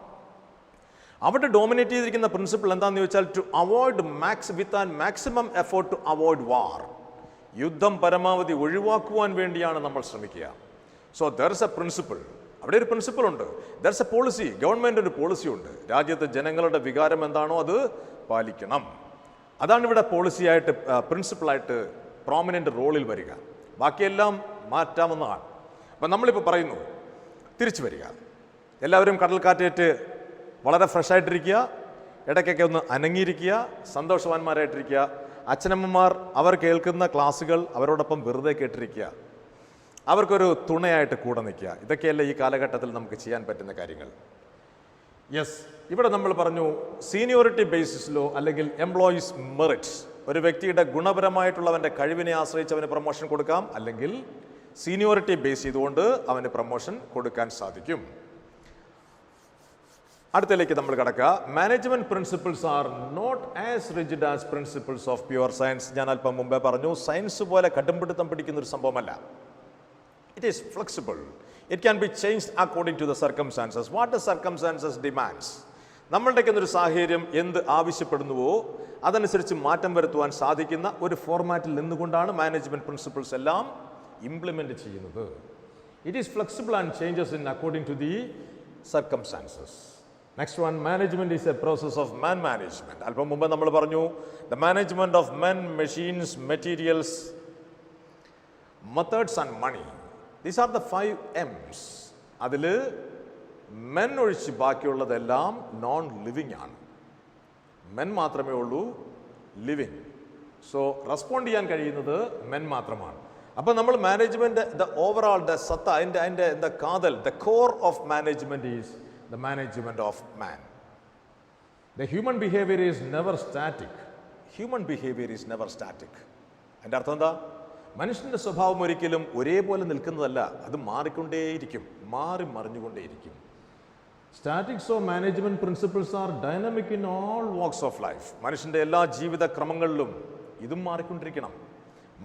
അവിടെ ഡോമിനേറ്റ് ചെയ്തിരിക്കുന്ന പ്രിൻസിപ്പിൾ എന്താണെന്ന് ചോദിച്ചാൽ to avoid with and maximum effort to avoid war. യുദ്ധം പരമാവധി ഒഴിവാക്കുവാൻ വേണ്ടിയാണ് നമ്മൾ ശ്രമിക്കുക. So there is a principle. അവിടെ ഒരു പ്രിൻസിപ്പിൾ ഉണ്ട്. There is a policy. Government ഒരു പോളിസി ഉണ്ട്. രാജ്യത്തെ ജനങ്ങളുടെ വികാരം എന്താണോ അത് പാലിക്കണം. അതാണ് ഇവിടെ പോളിസിയായിട്ട് പ്രിൻസിപ്പിളായിട്ട് പ്രോമിനൻ്റ് റോളിൽ വരിക. ബാക്കിയെല്ലാം മാറ്റാവുന്നതാണ്. അപ്പം നമ്മളിപ്പോൾ പറയുന്നു തിരിച്ചു വരിക, എല്ലാവരും കടൽക്കാറ്റേറ്റ് വളരെ ഫ്രഷായിട്ടിരിക്കുക, ഇടയ്ക്കൊക്കെ ഒന്ന് അനങ്ങിയിരിക്കുക, സന്തോഷവാന്മാരായിട്ടിരിക്കുക. അച്ഛനമ്മമാർ അവർ കേൾക്കുന്ന ക്ലാസ്സുകൾ അവരോടൊപ്പം വെറുതെ കേട്ടിരിക്കുക, അവർക്കൊരു തുണയായിട്ട് കൂടെ നിൽക്കുക. ഇതൊക്കെയല്ലേ ഈ കാലഘട്ടത്തിൽ നമുക്ക് ചെയ്യാൻ പറ്റുന്ന കാര്യങ്ങൾ. യെസ്, ഇവിടെ നമ്മൾ പറഞ്ഞു സീനിയോറിറ്റി ബേസിസിലോ അല്ലെങ്കിൽ എംപ്ലോയീസ് മെറിറ്റ്, ഒരു വ്യക്തിയുടെ ഗുണപരമായിട്ടുള്ളവൻ്റെ കഴിവിനെ ആശ്രയിച്ച് അവന് പ്രൊമോഷൻ കൊടുക്കാം, അല്ലെങ്കിൽ സീനിയോറിറ്റി ബേസ് ചെയ്തുകൊണ്ട് അവന് പ്രൊമോഷൻ കൊടുക്കാൻ സാധിക്കും. അടുത്തതിലേക്ക് നമ്മൾ കടക്കുക. Management principles are not as rigid as principles of pure science. ഞാൻ അല്പം മുമ്പേ പറഞ്ഞു, സയൻസ് പോലെ കടുംപിടുത്തം പിടിക്കുന്ന ഒരു സംഭവമല്ല. It is flexible. It can be changed according to the circumstances. What the circumstances demands. നമ്മളുടെയൊക്കെ ഒരു സാഹചര്യം എന്ത് ആവശ്യപ്പെടുന്നുവോ അതനുസരിച്ച് മാറ്റം വരുത്തുവാൻ സാധിക്കുന്ന ഒരു ഫോർമാറ്റിൽ നിന്നുകൊണ്ടാണ് മാനേജ്മെന്റ് പ്രിൻസിപ്പിൾസ് എല്ലാം ഇംപ്ലിമെന്റ് ചെയ്യുന്നത്. It is flexible and changes in according to the circumstances. Next one, management is a process of man management. അല്പം മുമ്പ് നമ്മൾ പറഞ്ഞു the management of men, machines, materials, methods and money. These are the 5 M's. അതിൽ men ഒഴിച്ച് ബാക്കിയുള്ളതെല്ലാം non living ആണ്. Men മാത്രമേ ഉള്ളൂ ലിവിങ്. സോ റെസ്പോണ്ട് ചെയ്യാൻ കഴിയുന്നത് മെൻ മാത്രമാണ്. അപ്പം നമ്മൾ മാനേജ്മെന്റ്, ദ ഓവറോൾ, ദ സത്ത, അതിൻ്റെ ദ കാതൽ, the core of management is the management of man. The human behavior is never static. Human behavior is never static. അതിൻ്റെ അർത്ഥം എന്താ? മനുഷ്യൻ്റെ സ്വഭാവം ഒരിക്കലും ഒരേപോലെ നിൽക്കുന്നതല്ല, അത് മാറിക്കൊണ്ടേയിരിക്കും, മറിഞ്ഞുകൊണ്ടേയിരിക്കും. Statics of management principles are dynamic in all walks of life. മനുഷ്യൻ്റെ എല്ലാ ജീവിത ക്രമങ്ങളിലും ഇതും മാറിക്കൊണ്ടിരിക്കണം.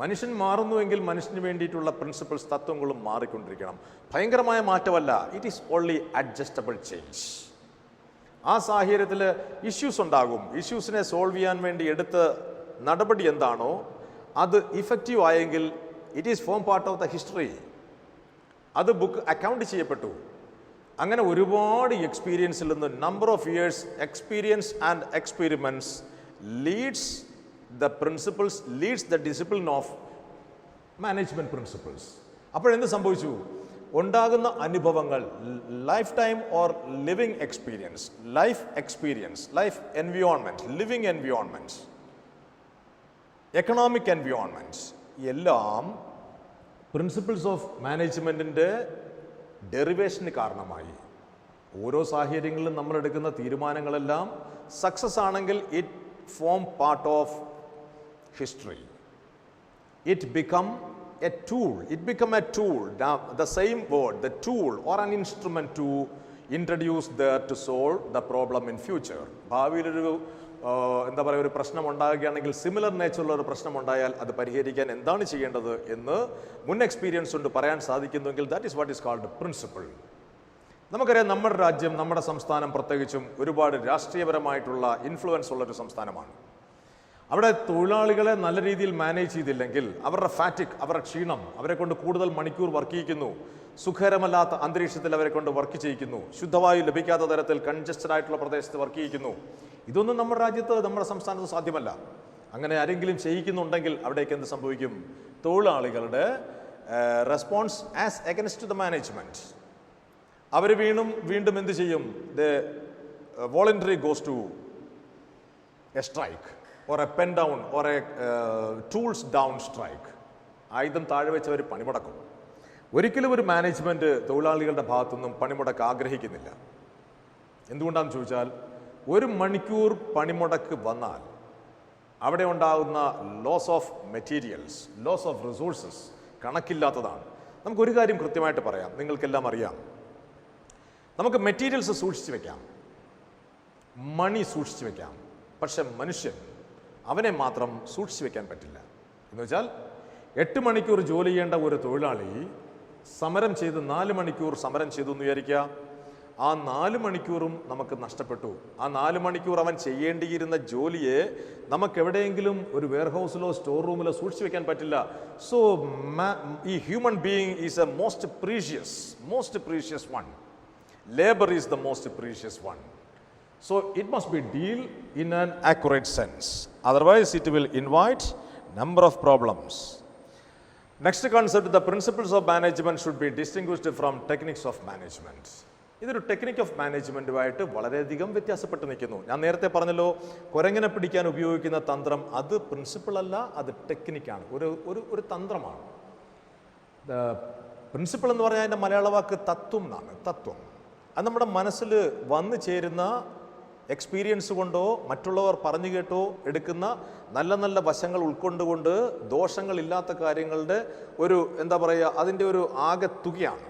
മനുഷ്യൻ മാറുന്നുവെങ്കിൽ മനുഷ്യന് വേണ്ടിയിട്ടുള്ള പ്രിൻസിപ്പിൾസ്, തത്വങ്ങളും മാറിക്കൊണ്ടിരിക്കണം. ഭയങ്കരമായ മാറ്റമല്ല, it is only adjustable change. ആ സാഹചര്യത്തിൽ ഇഷ്യൂസ് ഉണ്ടാകും. ഇഷ്യൂസിനെ സോൾവ് ചെയ്യാൻ വേണ്ടി എടുത്ത നടപടി എന്താണോ അത് ഇഫക്റ്റീവ് ആയെങ്കിൽ it is form part of the history. അത് ബുക്ക് അക്കൗണ്ട് ചെയ്യപ്പെട്ടു. അങ്ങനെ ഒരുപാട് എക്സ്പീരിയൻസിൽ നിന്ന് number of years experience and experiments leads the principles, leads the discipline of management principles. അപ്പോഴെന്ത് സംഭവിച്ചു? ഉണ്ടാകുന്ന അനുഭവങ്ങൾ, life time or living experience, life environment, living environments, economic environments എല്ലാം പ്രിൻസിപ്പിൾസ് ഓഫ് മാനേജ്മെൻറ്റിൻ്റെ ഡെറിവേഷന് കാരണമായി. ഓരോ സാഹചര്യങ്ങളിലും നമ്മൾ എടുക്കുന്ന തീരുമാനങ്ങളെല്ലാം സക്സസ് ആണെങ്കിൽ it form part of history. It become a tool. Now, the same word, the tool or an instrument to introduce there to solve the problem in future. ഭാവിയിലൊരു എന്താ പറയുക, ഒരു പ്രശ്നം ഉണ്ടാകുകയാണെങ്കിൽ, സിമിലർ നേച്ചറുള്ള ഒരു പ്രശ്നം ഉണ്ടായാൽ അത് പരിഹരിക്കാൻ എന്താണ് ചെയ്യേണ്ടത് എന്ന് മുൻ എക്സ്പീരിയൻസ് കൊണ്ട് പറയാൻ സാധിക്കുന്നുവെങ്കിൽ that is what is called principle. നമുക്കറിയാം, നമ്മുടെ രാജ്യം, നമ്മുടെ സംസ്ഥാനം പ്രത്യേകിച്ചും ഒരുപാട് രാഷ്ട്രീയപരമായിട്ടുള്ള ഇൻഫ്ലുവൻസ് ഉള്ളൊരു സംസ്ഥാനമാണ്. അവിടെ തൊഴിലാളികളെ നല്ല രീതിയിൽ മാനേജ് ചെയ്തില്ലെങ്കിൽ അവരുടെ ഫാറ്റിക്, അവരുടെ ക്ഷീണം, അവരെ കൊണ്ട് കൂടുതൽ മണിക്കൂർ വർക്ക് ചെയ്യിക്കുന്നു, സുഖകരമല്ലാത്ത അന്തരീക്ഷത്തിൽ അവരെ കൊണ്ട് വർക്ക് ചെയ്യിക്കുന്നു, ശുദ്ധവായു ലഭിക്കാത്ത തരത്തിൽ കൺജസ്റ്റഡ് ആയിട്ടുള്ള പ്രദേശത്ത് വർക്ക് ചെയ്യിക്കുന്നു. ഇതൊന്നും നമ്മുടെ രാജ്യത്ത്, നമ്മുടെ സംസ്ഥാനത്ത് സാധ്യമല്ല. അങ്ങനെ ആരെങ്കിലും ചെയ്യിക്കുന്നുണ്ടെങ്കിൽ അവിടേക്ക് എന്ത് സംഭവിക്കും? തൊഴിലാളികളുടെ response as against the management. അവർ വീണ്ടും എന്ത് ചെയ്യും? The voluntary goes to a strike or a pen down or a tools down strike. ആയുധം താഴെ വെച്ച് അവർ പണിമുടക്കും. ഒരിക്കലും ഒരു മാനേജ്മെൻറ്റ് തൊഴിലാളികളുടെ ഭാഗത്തുനിന്നും പണിമുടക്ക് ആഗ്രഹിക്കുന്നില്ല. എന്തുകൊണ്ടാണെന്ന് ചോദിച്ചാൽ, ഒരു മണിക്കൂർ പണിമുടക്ക് വന്നാൽ അവിടെ ഉണ്ടാകുന്ന loss of materials, loss of resources കണക്കില്ലാത്തതാണ്. നമുക്കൊരു കാര്യം കൃത്യമായിട്ട് പറയാം, നിങ്ങൾക്കെല്ലാം അറിയാം, നമുക്ക് മെറ്റീരിയൽസ് സൂക്ഷിച്ചു വെക്കാം, മണി സൂക്ഷിച്ചു വെക്കാം, പക്ഷെ മനുഷ്യൻ, അവനെ മാത്രം സൂക്ഷിച്ചു വെക്കാൻ പറ്റില്ല. എന്ന് വെച്ചാൽ 8 മണിക്കൂർ ജോലി ചെയ്യേണ്ട ഒരു തൊഴിലാളി സമരം ചെയ്ത് 4 മണിക്കൂർ സമരം ചെയ്തു എന്ന് വിചാരിക്കുക. ആ 4 മണിക്കൂറും നമുക്ക് നഷ്ടപ്പെട്ടു. ആ 4 മണിക്കൂർ അവൻ ചെയ്യേണ്ടിയിരുന്ന ജോലിയെ നമുക്ക് എവിടെയെങ്കിലും ഒരു വെയർഹൗസിലോ സ്റ്റോർ റൂമിലോ സൂക്ഷിച്ചു വെക്കാൻ പറ്റില്ല. സോ ഈ human being is A most precious one. Labour is the most precious one. So it must be dealt in an accurate sense. Otherwise, it will invite number of problems. Next concept, the principles of management should be distinguished from techniques of management. ഇതൊരു technique of മാനേജ്മെൻറ്റുമായിട്ട് വളരെയധികം വ്യത്യാസപ്പെട്ട് നിൽക്കുന്നു. ഞാൻ നേരത്തെ പറഞ്ഞല്ലോ, കുരങ്ങനെ പിടിക്കാൻ ഉപയോഗിക്കുന്ന തന്ത്രം അത് പ്രിൻസിപ്പിൾ അല്ല, അത് ടെക്നിക്കാണ്, ഒരു തന്ത്രമാണ്. പ്രിൻസിപ്പിൾ എന്ന് പറഞ്ഞാൽ അതിൻ്റെ മലയാള വാക്ക് തത്വം എന്നാണ്. തത്വം അത് നമ്മുടെ മനസ്സിൽ വന്നു ചേരുന്ന എക്സ്പീരിയൻസ് കൊണ്ടോ മറ്റുള്ളവർ പറഞ്ഞു കേട്ടോ എടുക്കുന്ന നല്ല നല്ല വശങ്ങൾ ഉൾക്കൊണ്ടുകൊണ്ട് ദോഷങ്ങളില്ലാത്ത കാര്യങ്ങളുടെ ഒരു എന്താ പറയുക, അതിൻ്റെ ഒരു ആകെ തുകയാണ്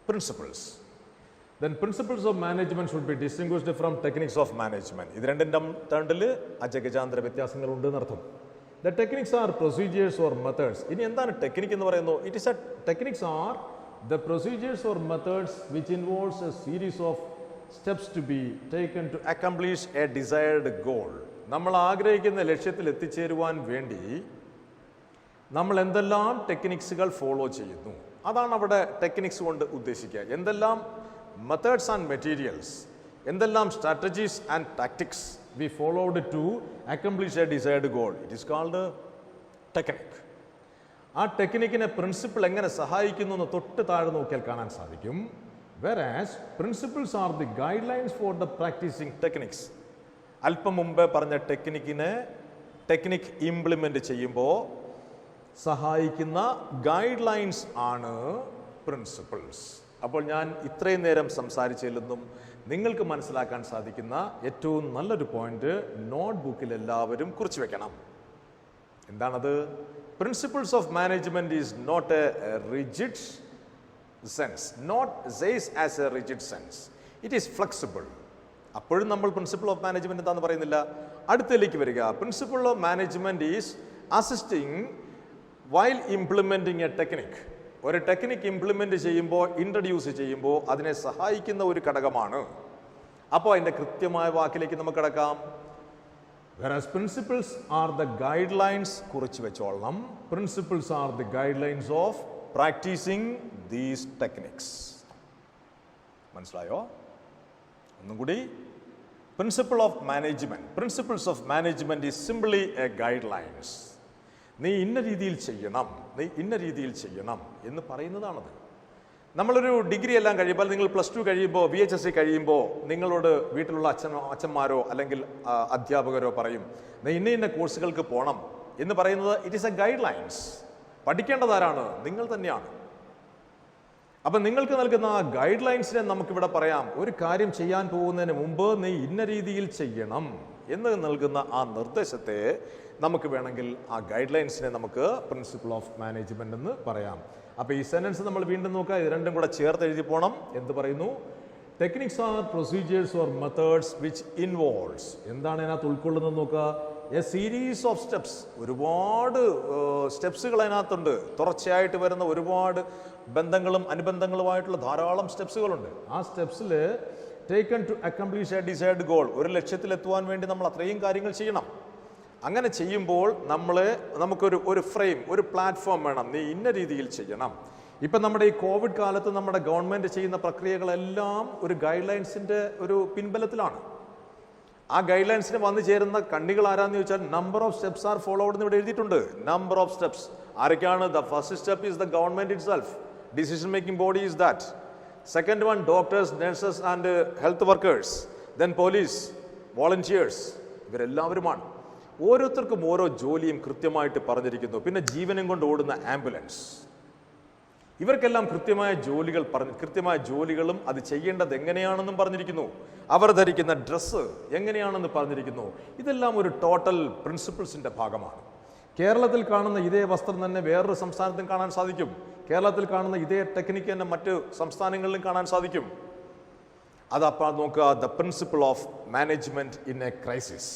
principles. Then principles of management should be distinguished from techniques of management. ഇത് രണ്ടിൽ അജഗജാന്തര വ്യത്യാസങ്ങളുണ്ട് എന്നർത്ഥം. The techniques are procedures or methods. ഇനി എന്താണ് ടെക്നിക് എന്ന് പറയുന്നത്? Techniques are the procedures or methods which involves a series of steps to be taken to accomplish a desired goal. നമ്മൾ ആഗ്രഹിക്കുന്ന ലക്ഷ്യത്തിൽ എത്തിച്ചേരുവാൻ വേണ്ടി നമ്മൾ എന്തെല്ലാം ടെക്നിക്സുകൾ ഫോളോ ചെയ്യുന്നു, അതാണ് അവിടെ ടെക്നിക്സ് കൊണ്ട് ഉദ്ദേശിക്കുക. എന്തെല്ലാം മെത്തേഡ്സ് ആൻഡ് മെറ്റീരിയൽസ്, എന്തെല്ലാം strategies and tactics we followed to accomplish a desired goal, it is called technique. ആ ടെക്നിക്കിനെ പ്രിൻസിപ്പിൾ എങ്ങനെ സഹായിക്കുന്നു എന്ന് തൊട്ട് താഴെ നോക്കിയാൽ കാണാൻ സാധിക്കും. Whereas principles are the guidelines for the practicing techniques. അല്പം മുമ്പേ പറഞ്ഞ ടെക്നിക് ഇംപ്ലിമെൻ്റ് ചെയ്യുമ്പോൾ സഹായിക്കുന്ന ഗൈഡ് ലൈൻസ് ആണ് പ്രിൻസിപ്പിൾസ്. അപ്പോൾ ഞാൻ ഇത്രയും നേരം സംസാരിച്ചതിൽ നിന്നും നിങ്ങൾക്ക് മനസ്സിലാക്കാൻ സാധിക്കുന്ന ഏറ്റവും നല്ലൊരു പോയിന്റ് നോട്ട് ബുക്കിൽ എല്ലാവരും കുറിച്ച് വെക്കണം. എന്താണത്? Principles of management is not a rigid sense, not says as a rigid sense, it is flexible. അപ്പോഴും നമ്മൾ പ്രിൻസിപ്പിൾ ഓഫ് മാനേജ്മെൻറ്റ് എന്താണെന്ന് പറയുന്നില്ല. അടുത്തേക്ക് വരിക. Principle of management is assisting while implementing A technique. ഒരു ടെക്നിക് ഇംപ്ലിമെൻറ്റ് ചെയ്യുമ്പോൾ, introduce ചെയ്യുമ്പോൾ അതിനെ സഹായിക്കുന്ന ഒരു ഘടകമാണ്. അപ്പോൾ അതിൻ്റെ കൃത്യമായ വാക്കിലേക്ക് നമുക്ക് കിടക്കാം. Whereas principles are the guidelines, കുറിച്ച് വെച്ചോളണം. Principles are the guidelines of practicing these techniques. മനസ്സിലായോ? ഒന്നും കൂടി. Principles of management is simply a guidelines. നീ ഇന്ന രീതിയിൽ ചെയ്യണം എന്ന് പറയുന്നതാണത്. നമ്മളൊരു ഡിഗ്രി എല്ലാം കഴിയുമ്പോൾ, നിങ്ങൾ +2 കഴിയുമ്പോൾ, VHSC കഴിയുമ്പോൾ നിങ്ങളോട് വീട്ടിലുള്ള അച്ഛന്മാരോ അല്ലെങ്കിൽ അധ്യാപകരോ പറയും നീ ഇന്ന കോഴ്സുകൾക്ക് പോകണം എന്ന് പറയുന്നത് it is a guidelines. പഠിക്കേണ്ടതാരാണ്? നിങ്ങൾ തന്നെയാണ്. അപ്പം നിങ്ങൾക്ക് നൽകുന്ന ആ ഗൈഡ് ലൈൻസിനെ നമുക്കിവിടെ പറയാം, ഒരു കാര്യം ചെയ്യാൻ പോകുന്നതിന് മുമ്പ് നീ ഇന്ന രീതിയിൽ ചെയ്യണം എന്ന് നൽകുന്ന ആ നിർദ്ദേശത്തെ നമുക്ക് വേണമെങ്കിൽ ആ ഗൈഡ് ലൈൻസിനെ നമുക്ക് പ്രിൻസിപ്പിൾ ഓഫ് മാനേജ്മെന്റ് എന്ന് പറയാം. അപ്പോൾ ഈ സെന്റൻസ് നമ്മൾ വീണ്ടും നോക്കുക, ഇത് രണ്ടും കൂടെ ചേർത്ത് എഴുതി പോകണം. എന്ത് പറയുന്നു? Techniques are procedures or methods which involves. എന്താണ് ഇതിനകത്ത് ഉൾക്കൊള്ളുന്നത് നോക്കുക? A series of steps. ഒരുപാട് സ്റ്റെപ്സുകൾ അതിനകത്തുണ്ട്. തുടർച്ചയായിട്ട് വരുന്ന ഒരുപാട് ബന്ധങ്ങളും അനുബന്ധങ്ങളുമായിട്ടുള്ള ധാരാളം സ്റ്റെപ്സുകളുണ്ട്. ആ സ്റ്റെപ്സിൽ taken to accomplish a desired goal. ഒരു ലക്ഷ്യത്തിലെത്തുവാൻ വേണ്ടി നമ്മൾ അത്രയും കാര്യങ്ങൾ ചെയ്യണം. അങ്ങനെ ചെയ്യുമ്പോൾ നമുക്കൊരു ഫ്രെയിം, ഒരു പ്ലാറ്റ്ഫോം വേണം. നീ ഇന്ന രീതിയിൽ ചെയ്യണം. ഇപ്പം നമ്മുടെ ഈ കോവിഡ് കാലത്ത് നമ്മുടെ ഗവൺമെൻറ് ചെയ്യുന്ന പ്രക്രിയകളെല്ലാം ഒരു ഗൈഡ് ലൈൻസിൻ്റെ ഒരു പിൻബലത്തിലാണ്. ആ ഗൈഡ് ലൈൻസിന് വന്നു ചേരുന്ന കണ്ണികൾ ആരാന്ന് ചോദിച്ചാൽ number of steps are followed എന്ന് ഇവിടെ എഴുതിയിട്ടുണ്ട്. നമ്പർ ഓഫ് സ്റ്റെപ്സ് ആരൊക്കെയാണ്? The first step is the government itself. Decision making body is that. Second one doctors, nurses and health workers. Then police, volunteers. ഇവരെല്ലാവരുമാണ്. ഓരോരുത്തർക്കും ഓരോ ജോലിയും കൃത്യമായിട്ട് പറഞ്ഞിരിക്കുന്നു. പിന്നെ ജീവനും കൊണ്ട് ഓടുന്ന ആംബുലൻസ്, ഇവർക്കെല്ലാം കൃത്യമായ ജോലികളും അത് ചെയ്യേണ്ടത് എങ്ങനെയാണെന്നും പറഞ്ഞിരിക്കുന്നു. അവർ ധരിക്കുന്ന ഡ്രസ്സ് എങ്ങനെയാണെന്ന് പറഞ്ഞിരിക്കുന്നു. ഇതെല്ലാം ഒരു ടോട്ടൽ പ്രിൻസിപ്പിൾസിന്റെ ഭാഗമാണ്. കേരളത്തിൽ കാണുന്ന ഇതേ വസ്ത്രം തന്നെ വേറൊരു സംസ്ഥാനത്തും കാണാൻ സാധിക്കും. കേരളത്തിൽ കാണുന്ന ഇതേ ടെക്നിക്ക് തന്നെ മറ്റ് സംസ്ഥാനങ്ങളിലും കാണാൻ സാധിക്കും. അതപ്പോൾ നോക്കുക, the principle of management in A crisis.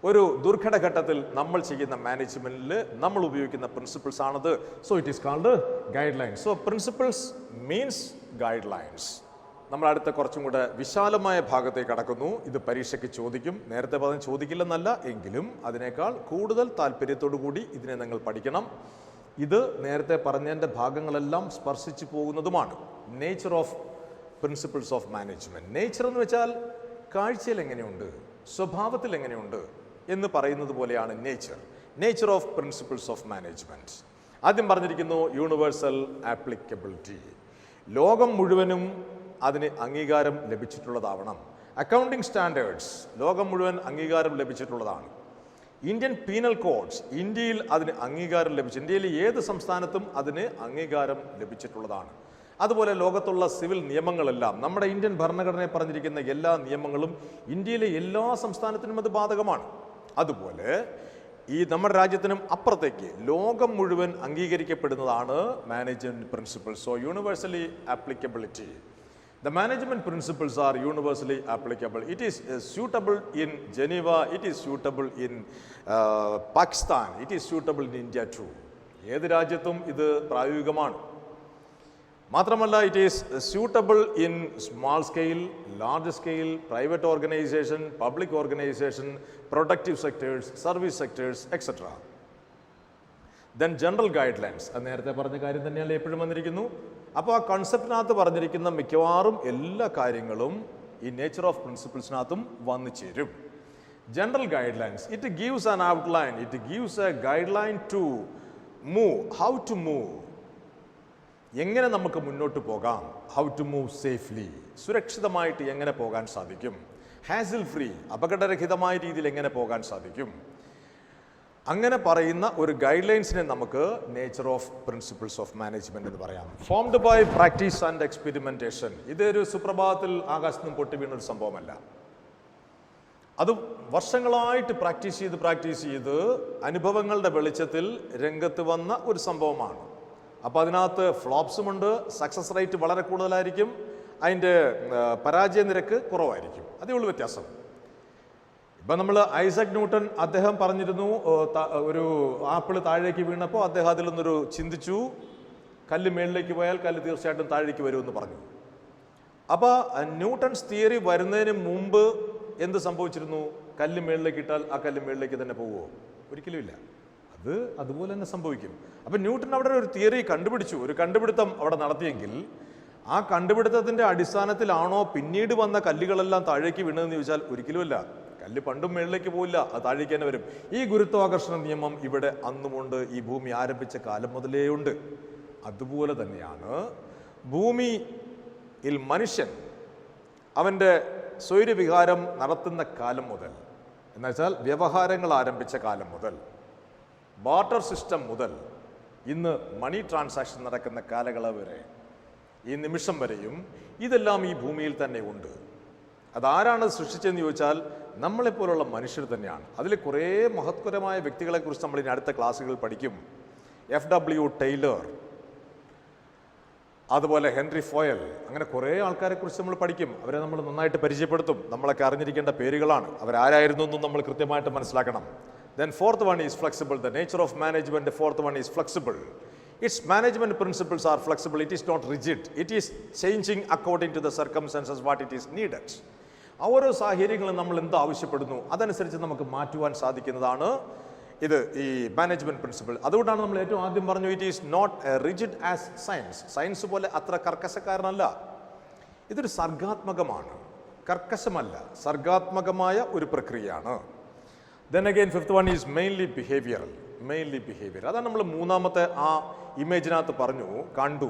ഒരു ദുർഘടഘട്ടത്തിൽ നമ്മൾ ചെയ്യുന്ന മാനേജ്മെന്റിൽ നമ്മൾ ഉപയോഗിക്കുന്ന പ്രിൻസിപ്പിൾസ് ആണത്. So it is called guide lines. So principles means guide lines. നമ്മൾ അടുത്ത കുറച്ചും കൂടെ വിശാലമായ ഭാഗത്തേക്ക് കടക്കുന്നു. ഇത് പരീക്ഷയ്ക്ക് ചോദിക്കും. നേരത്തെ പറഞ്ഞ് ചോദിക്കില്ലെന്നല്ല, എങ്കിലും അതിനേക്കാൾ കൂടുതൽ താല്പര്യത്തോടു കൂടി ഇതിനെ നിങ്ങൾ പഠിക്കണം. ഇത് നേരത്തെ പറഞ്ഞതിൻ്റെ ഭാഗങ്ങളെല്ലാം സ്പർശിച്ചു പോകുന്നതുമാണ്. Nature of principles of management. Nature എന്ന് വെച്ചാൽ കാഴ്ചയിൽ എങ്ങനെയുണ്ട്, സ്വഭാവത്തിൽ എങ്ങനെയുണ്ട് എന്ന് പറയുന്നത് പോലെയാണ് nature of principles of management. ആദ്യം പറഞ്ഞിരിക്കുന്നു യൂണിവേഴ്സൽ ആപ്ലിക്കബിലിറ്റി. ലോകം മുഴുവനും അതിന് അംഗീകാരം ലഭിച്ചിട്ടുള്ളതാവണം. അക്കൗണ്ടിംഗ് സ്റ്റാൻഡേർഡ്സ് ലോകം മുഴുവൻ അംഗീകാരം ലഭിച്ചിട്ടുള്ളതാണ്. ഇന്ത്യൻ പീനൽ കോഡ്സ് ഇന്ത്യയിൽ അതിന് അംഗീകാരം ലഭിച്ചു. ഇന്ത്യയിലെ ഏത് സംസ്ഥാനത്തും അതിന് അംഗീകാരം ലഭിച്ചിട്ടുള്ളതാണ്. അതുപോലെ ലോകത്തുള്ള സിവിൽ നിയമങ്ങളെല്ലാം, നമ്മുടെ ഇന്ത്യൻ ഭരണഘടനയെ പറഞ്ഞിരിക്കുന്ന എല്ലാ നിയമങ്ങളും ഇന്ത്യയിലെ എല്ലാ സംസ്ഥാനത്തിനും അത് ബാധകമാണ്. അതുപോലെ ഈ നമ്മുടെ രാജ്യത്തിനും അപ്പുറത്തേക്ക് ലോകം മുഴുവൻ അംഗീകരിക്കപ്പെടുന്നതാണ് management principles. So universally applicability. The management principles are universally applicable. It is suitable in Geneva, it is suitable in Pakistan, it is suitable in India too. ഏത് രാജ്യത്തും ഇത് പ്രായോഗികമാണ്. മാത്രമല്ല it is suitable in small scale, large scale, private organisation, public organisation, productive sectors, service sectors etcetera. Then general guide lines. അത് നേരത്തെ പറഞ്ഞ കാര്യം തന്നെയല്ലേ എപ്പോഴും വന്നിരിക്കുന്നു. അപ്പോൾ ആ കൺസെപ്റ്റിനകത്ത് പറഞ്ഞിരിക്കുന്ന മിക്കവാറും എല്ലാ കാര്യങ്ങളും ഈ നേച്ചർ ഓഫ് പ്രിൻസിപ്പിൾസിനകത്തും വന്നു ചേരും. General guidelines, it gives an outline, it gives a guideline to move, how to move, എങ്ങനെ നമുക്ക് മുന്നോട്ട് പോകാം, ഹൗ ടു മൂവ് സേഫ്ലി, സുരക്ഷിതമായിട്ട് എങ്ങനെ പോകാൻ സാധിക്കും, ഹാസിൽ ഫ്രീ, അപകടരഹിതമായ രീതിയിൽ എങ്ങനെ പോകാൻ സാധിക്കും. അങ്ങനെ പറയുന്ന ഒരു ഗൈഡ് ലൈൻസിനെ നമുക്ക് nature of principles of management എന്ന് പറയാം. Formed by practice and experimentation. ഇതൊരു സുപ്രഭാതത്തിൽ ആകാശത്ത് നിന്ന് പൊട്ടി വീണൊരു സംഭവമല്ല. അത് വർഷങ്ങളായിട്ട് പ്രാക്ടീസ് ചെയ്ത് അനുഭവങ്ങളുടെ വെളിച്ചത്തിൽ രംഗത്ത് വന്ന ഒരു സംഭവമാണ്. അപ്പോൾ അതിനകത്ത് ഫ്ലോപ്സുമുണ്ട്, സക്സസ് റേറ്റ് വളരെ കൂടുതലായിരിക്കും, അതിൻ്റെ പരാജയ നിരക്ക് കുറവായിരിക്കും. അതേ ഉള്ളൂ വ്യത്യാസം. ഇപ്പം നമ്മൾ ഐസക് ന്യൂട്ടൺ അദ്ദേഹം പറഞ്ഞിരുന്നു, ഒരു ആപ്പിൾ താഴേക്ക് വീണപ്പോൾ അദ്ദേഹം അതിൽ നിന്നൊരു ചിന്തിച്ചു, കല്ല് മേളിലേക്ക് പോയാൽ കല്ല് തീർച്ചയായിട്ടും താഴേക്ക് വരുമെന്ന് പറഞ്ഞു. അപ്പോൾ ന്യൂട്ടൺസ് തിയറി വരുന്നതിന് മുമ്പ് എന്ത് സംഭവിച്ചിരുന്നു? കല്ല് മേളിലേക്ക് ഇട്ടാൽ ആ കല്ല് മേളിലേക്ക് തന്നെ പോവുമോ? ഒരിക്കലുമില്ല. അത് അതുപോലെ തന്നെ സംഭവിക്കും. അപ്പം ന്യൂട്ടൺ അവിടെ ഒരു തിയറി കണ്ടുപിടിച്ചു, ഒരു കണ്ടുപിടുത്തം അവിടെ നടത്തിയെങ്കിൽ ആ കണ്ടുപിടുത്തത്തിൻ്റെ അടിസ്ഥാനത്തിലാണോ പിന്നീട് വന്ന കല്ലുകളെല്ലാം താഴേക്ക് വീണതെന്ന് ചോദിച്ചാൽ ഒരിക്കലുമല്ല. കല്ല് പണ്ടും മേളിലേക്ക് പോയില്ല, അത് താഴേക്ക് തന്നെ വരും. ഈ ഗുരുത്വാകർഷണ നിയമം ഇവിടെ അന്നുമുണ്ട്, ഈ ഭൂമി ആരംഭിച്ച കാലം മുതലേ ഉണ്ട്. അതുപോലെ തന്നെയാണ് ഭൂമിയിൽ മനുഷ്യൻ അവൻ്റെ സ്വൈരവിഹാരം നടത്തുന്ന കാലം മുതൽ, എന്നുവെച്ചാൽ വ്യവഹാരങ്ങൾ ആരംഭിച്ച കാലം മുതൽ, ബാർട്ടർ സിസ്റ്റം മുതൽ ഇന്ന് മണി ട്രാൻസാക്ഷൻ നടക്കുന്ന കാലയളവ് വരെ, ഈ നിമിഷം വരെയും ഇതെല്ലാം ഈ ഭൂമിയിൽ തന്നെ ഉണ്ട്. അതാരാണ് സൃഷ്ടിച്ചതെന്ന് ചോദിച്ചാൽ നമ്മളെപ്പോലുള്ള മനുഷ്യർ തന്നെയാണ്. അതിൽ കുറേ മഹത്വരമായ വ്യക്തികളെക്കുറിച്ച് നമ്മൾ ഇനി അടുത്ത ക്ലാസ്സുകളിൽ പഠിക്കും. FW ടൈലർ, അതുപോലെ ഹെൻറി ഫോയൽ, അങ്ങനെ കുറേ ആൾക്കാരെ കുറിച്ച് നമ്മൾ പഠിക്കും. അവരെ നമ്മൾ നന്നായിട്ട് പരിചയപ്പെടുത്തും. നമ്മളൊക്കെ അറിഞ്ഞിരിക്കേണ്ട പേരുകളാണ്. അവരാരായിരുന്നു എന്നും നമ്മൾ കൃത്യമായിട്ട് മനസ്സിലാക്കണം. Then fourth one is flexible. The nature of management, the fourth one is flexible. Its management principles are flexible. It is not rigid. It is changing according to the circumstances what it is needed. ഓരോ സാഹചര്യങ്ങളും നമ്മൾ എന്ത് ആവശ്യപ്പെടുന്നു അതനുസരിച്ച് നമുക്ക് മാറ്റുവാൻ സാധിക്കുന്നതാണ് ഇത് ഈ മാനേജ്മെന്റ് പ്രിൻസിപ്പിൾ. അതുകൊണ്ടാണ് നമ്മൾ ഏറ്റവും ആദ്യം പറഞ്ഞു it is not rigid as science. Science പോലെ അത്ര കർക്കശക്കാരനല്ല. ഇതൊരു സർഗാത്മകമാണ്, കർക്കശമല്ല, സർഗാത്മകമായ ഒരു പ്രക്രിയയാണ്. Then again fifth one is mainly behavioral. അതാണ് നമ്മൾ മൂന്നാമത്തെ ആ ഇമേജിനകത്ത് കണ്ടു.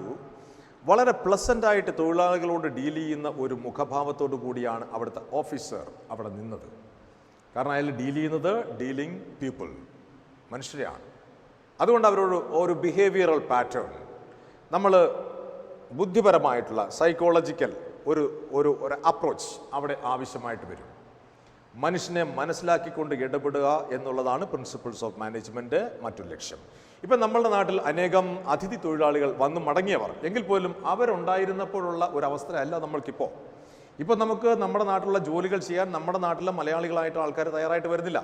വളരെ പ്ലസൻ്റ് ആയിട്ട് തൊഴിലാളികളോട് ഡീൽ ചെയ്യുന്ന ഒരു മുഖഭാവത്തോടു കൂടിയാണ് അവിടുത്തെ ഓഫീസർ അവിടെ നിന്നത്. കാരണം അയാൾ ഡീൽ ചെയ്യുന്നത് ഡീലിംഗ് പീപ്പിൾ, മനുഷ്യരെയാണ്. അതുകൊണ്ട് അവരോട് ഒരു ബിഹേവിയറൽ പാറ്റേൺ, നമ്മൾ ബുദ്ധിപരമായിട്ടുള്ള സൈക്കോളജിക്കൽ ഒരു അപ്രോച്ച് അവിടെ ആവശ്യമായിട്ട് വരും. മനുഷ്യനെ മനസ്സിലാക്കിക്കൊണ്ട് ഇടപെടുക എന്നുള്ളതാണ് പ്രിൻസിപ്പിൾസ് ഓഫ് മാനേജ്മെന്റ് മറ്റൊരു ലക്ഷ്യം. ഇപ്പം നമ്മളുടെ നാട്ടിൽ അനേകം അതിഥി തൊഴിലാളികൾ വന്ന് മടങ്ങിയവർ എങ്കിൽ പോലും അവരുണ്ടായിരുന്നപ്പോഴുള്ള ഒരവസ്ഥയല്ല നമ്മൾക്കിപ്പോൾ. ഇപ്പോൾ നമുക്ക് നമ്മുടെ നാട്ടിലുള്ള ജോലികൾ ചെയ്യാൻ നമ്മുടെ നാട്ടിലെ മലയാളികളായിട്ട് ആൾക്കാർ തയ്യാറായിട്ട് വരുന്നില്ല.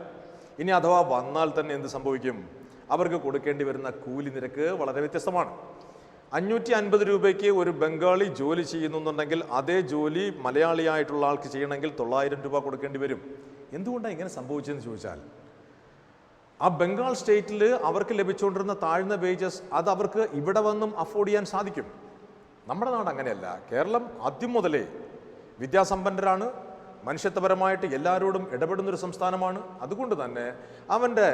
ഇനി അഥവാ വന്നാൽ തന്നെ എന്ത് സംഭവിക്കും? അവർക്ക് കൊടുക്കേണ്ടി വരുന്ന കൂലി നിരക്ക് വളരെ വ്യത്യസ്തമാണ്. 550 രൂപയ്ക്ക് ഒരു ബംഗാളി ജോലി ചെയ്യുന്നുണ്ടെങ്കിൽ അതേ ജോലി മലയാളിയായിട്ടുള്ള ആൾക്ക് ചെയ്യണമെങ്കിൽ 900 രൂപ കൊടുക്കേണ്ടി വരും. എന്തുകൊണ്ടാണ് ഇങ്ങനെ സംഭവിച്ചതെന്ന് ചോദിച്ചാൽ ആ ബംഗാൾ സ്റ്റേറ്റിൽ അവർക്ക് ലഭിച്ചുകൊണ്ടിരുന്ന താഴ്ന്ന വേജസ് അത് അവർക്ക് ഇവിടെ വന്നും അഫോർഡ് ചെയ്യാൻ സാധിക്കും. നമ്മുടെ നാട് അങ്ങനെയല്ല. കേരളം ആദ്യം മുതലേ വിദ്യാസമ്പന്നരാണ്, മനുഷ്യത്വപരമായിട്ട് എല്ലാവരോടും ഇടപെടുന്നൊരു സംസ്ഥാനമാണ്. അതുകൊണ്ട് തന്നെ അവൻ്റെ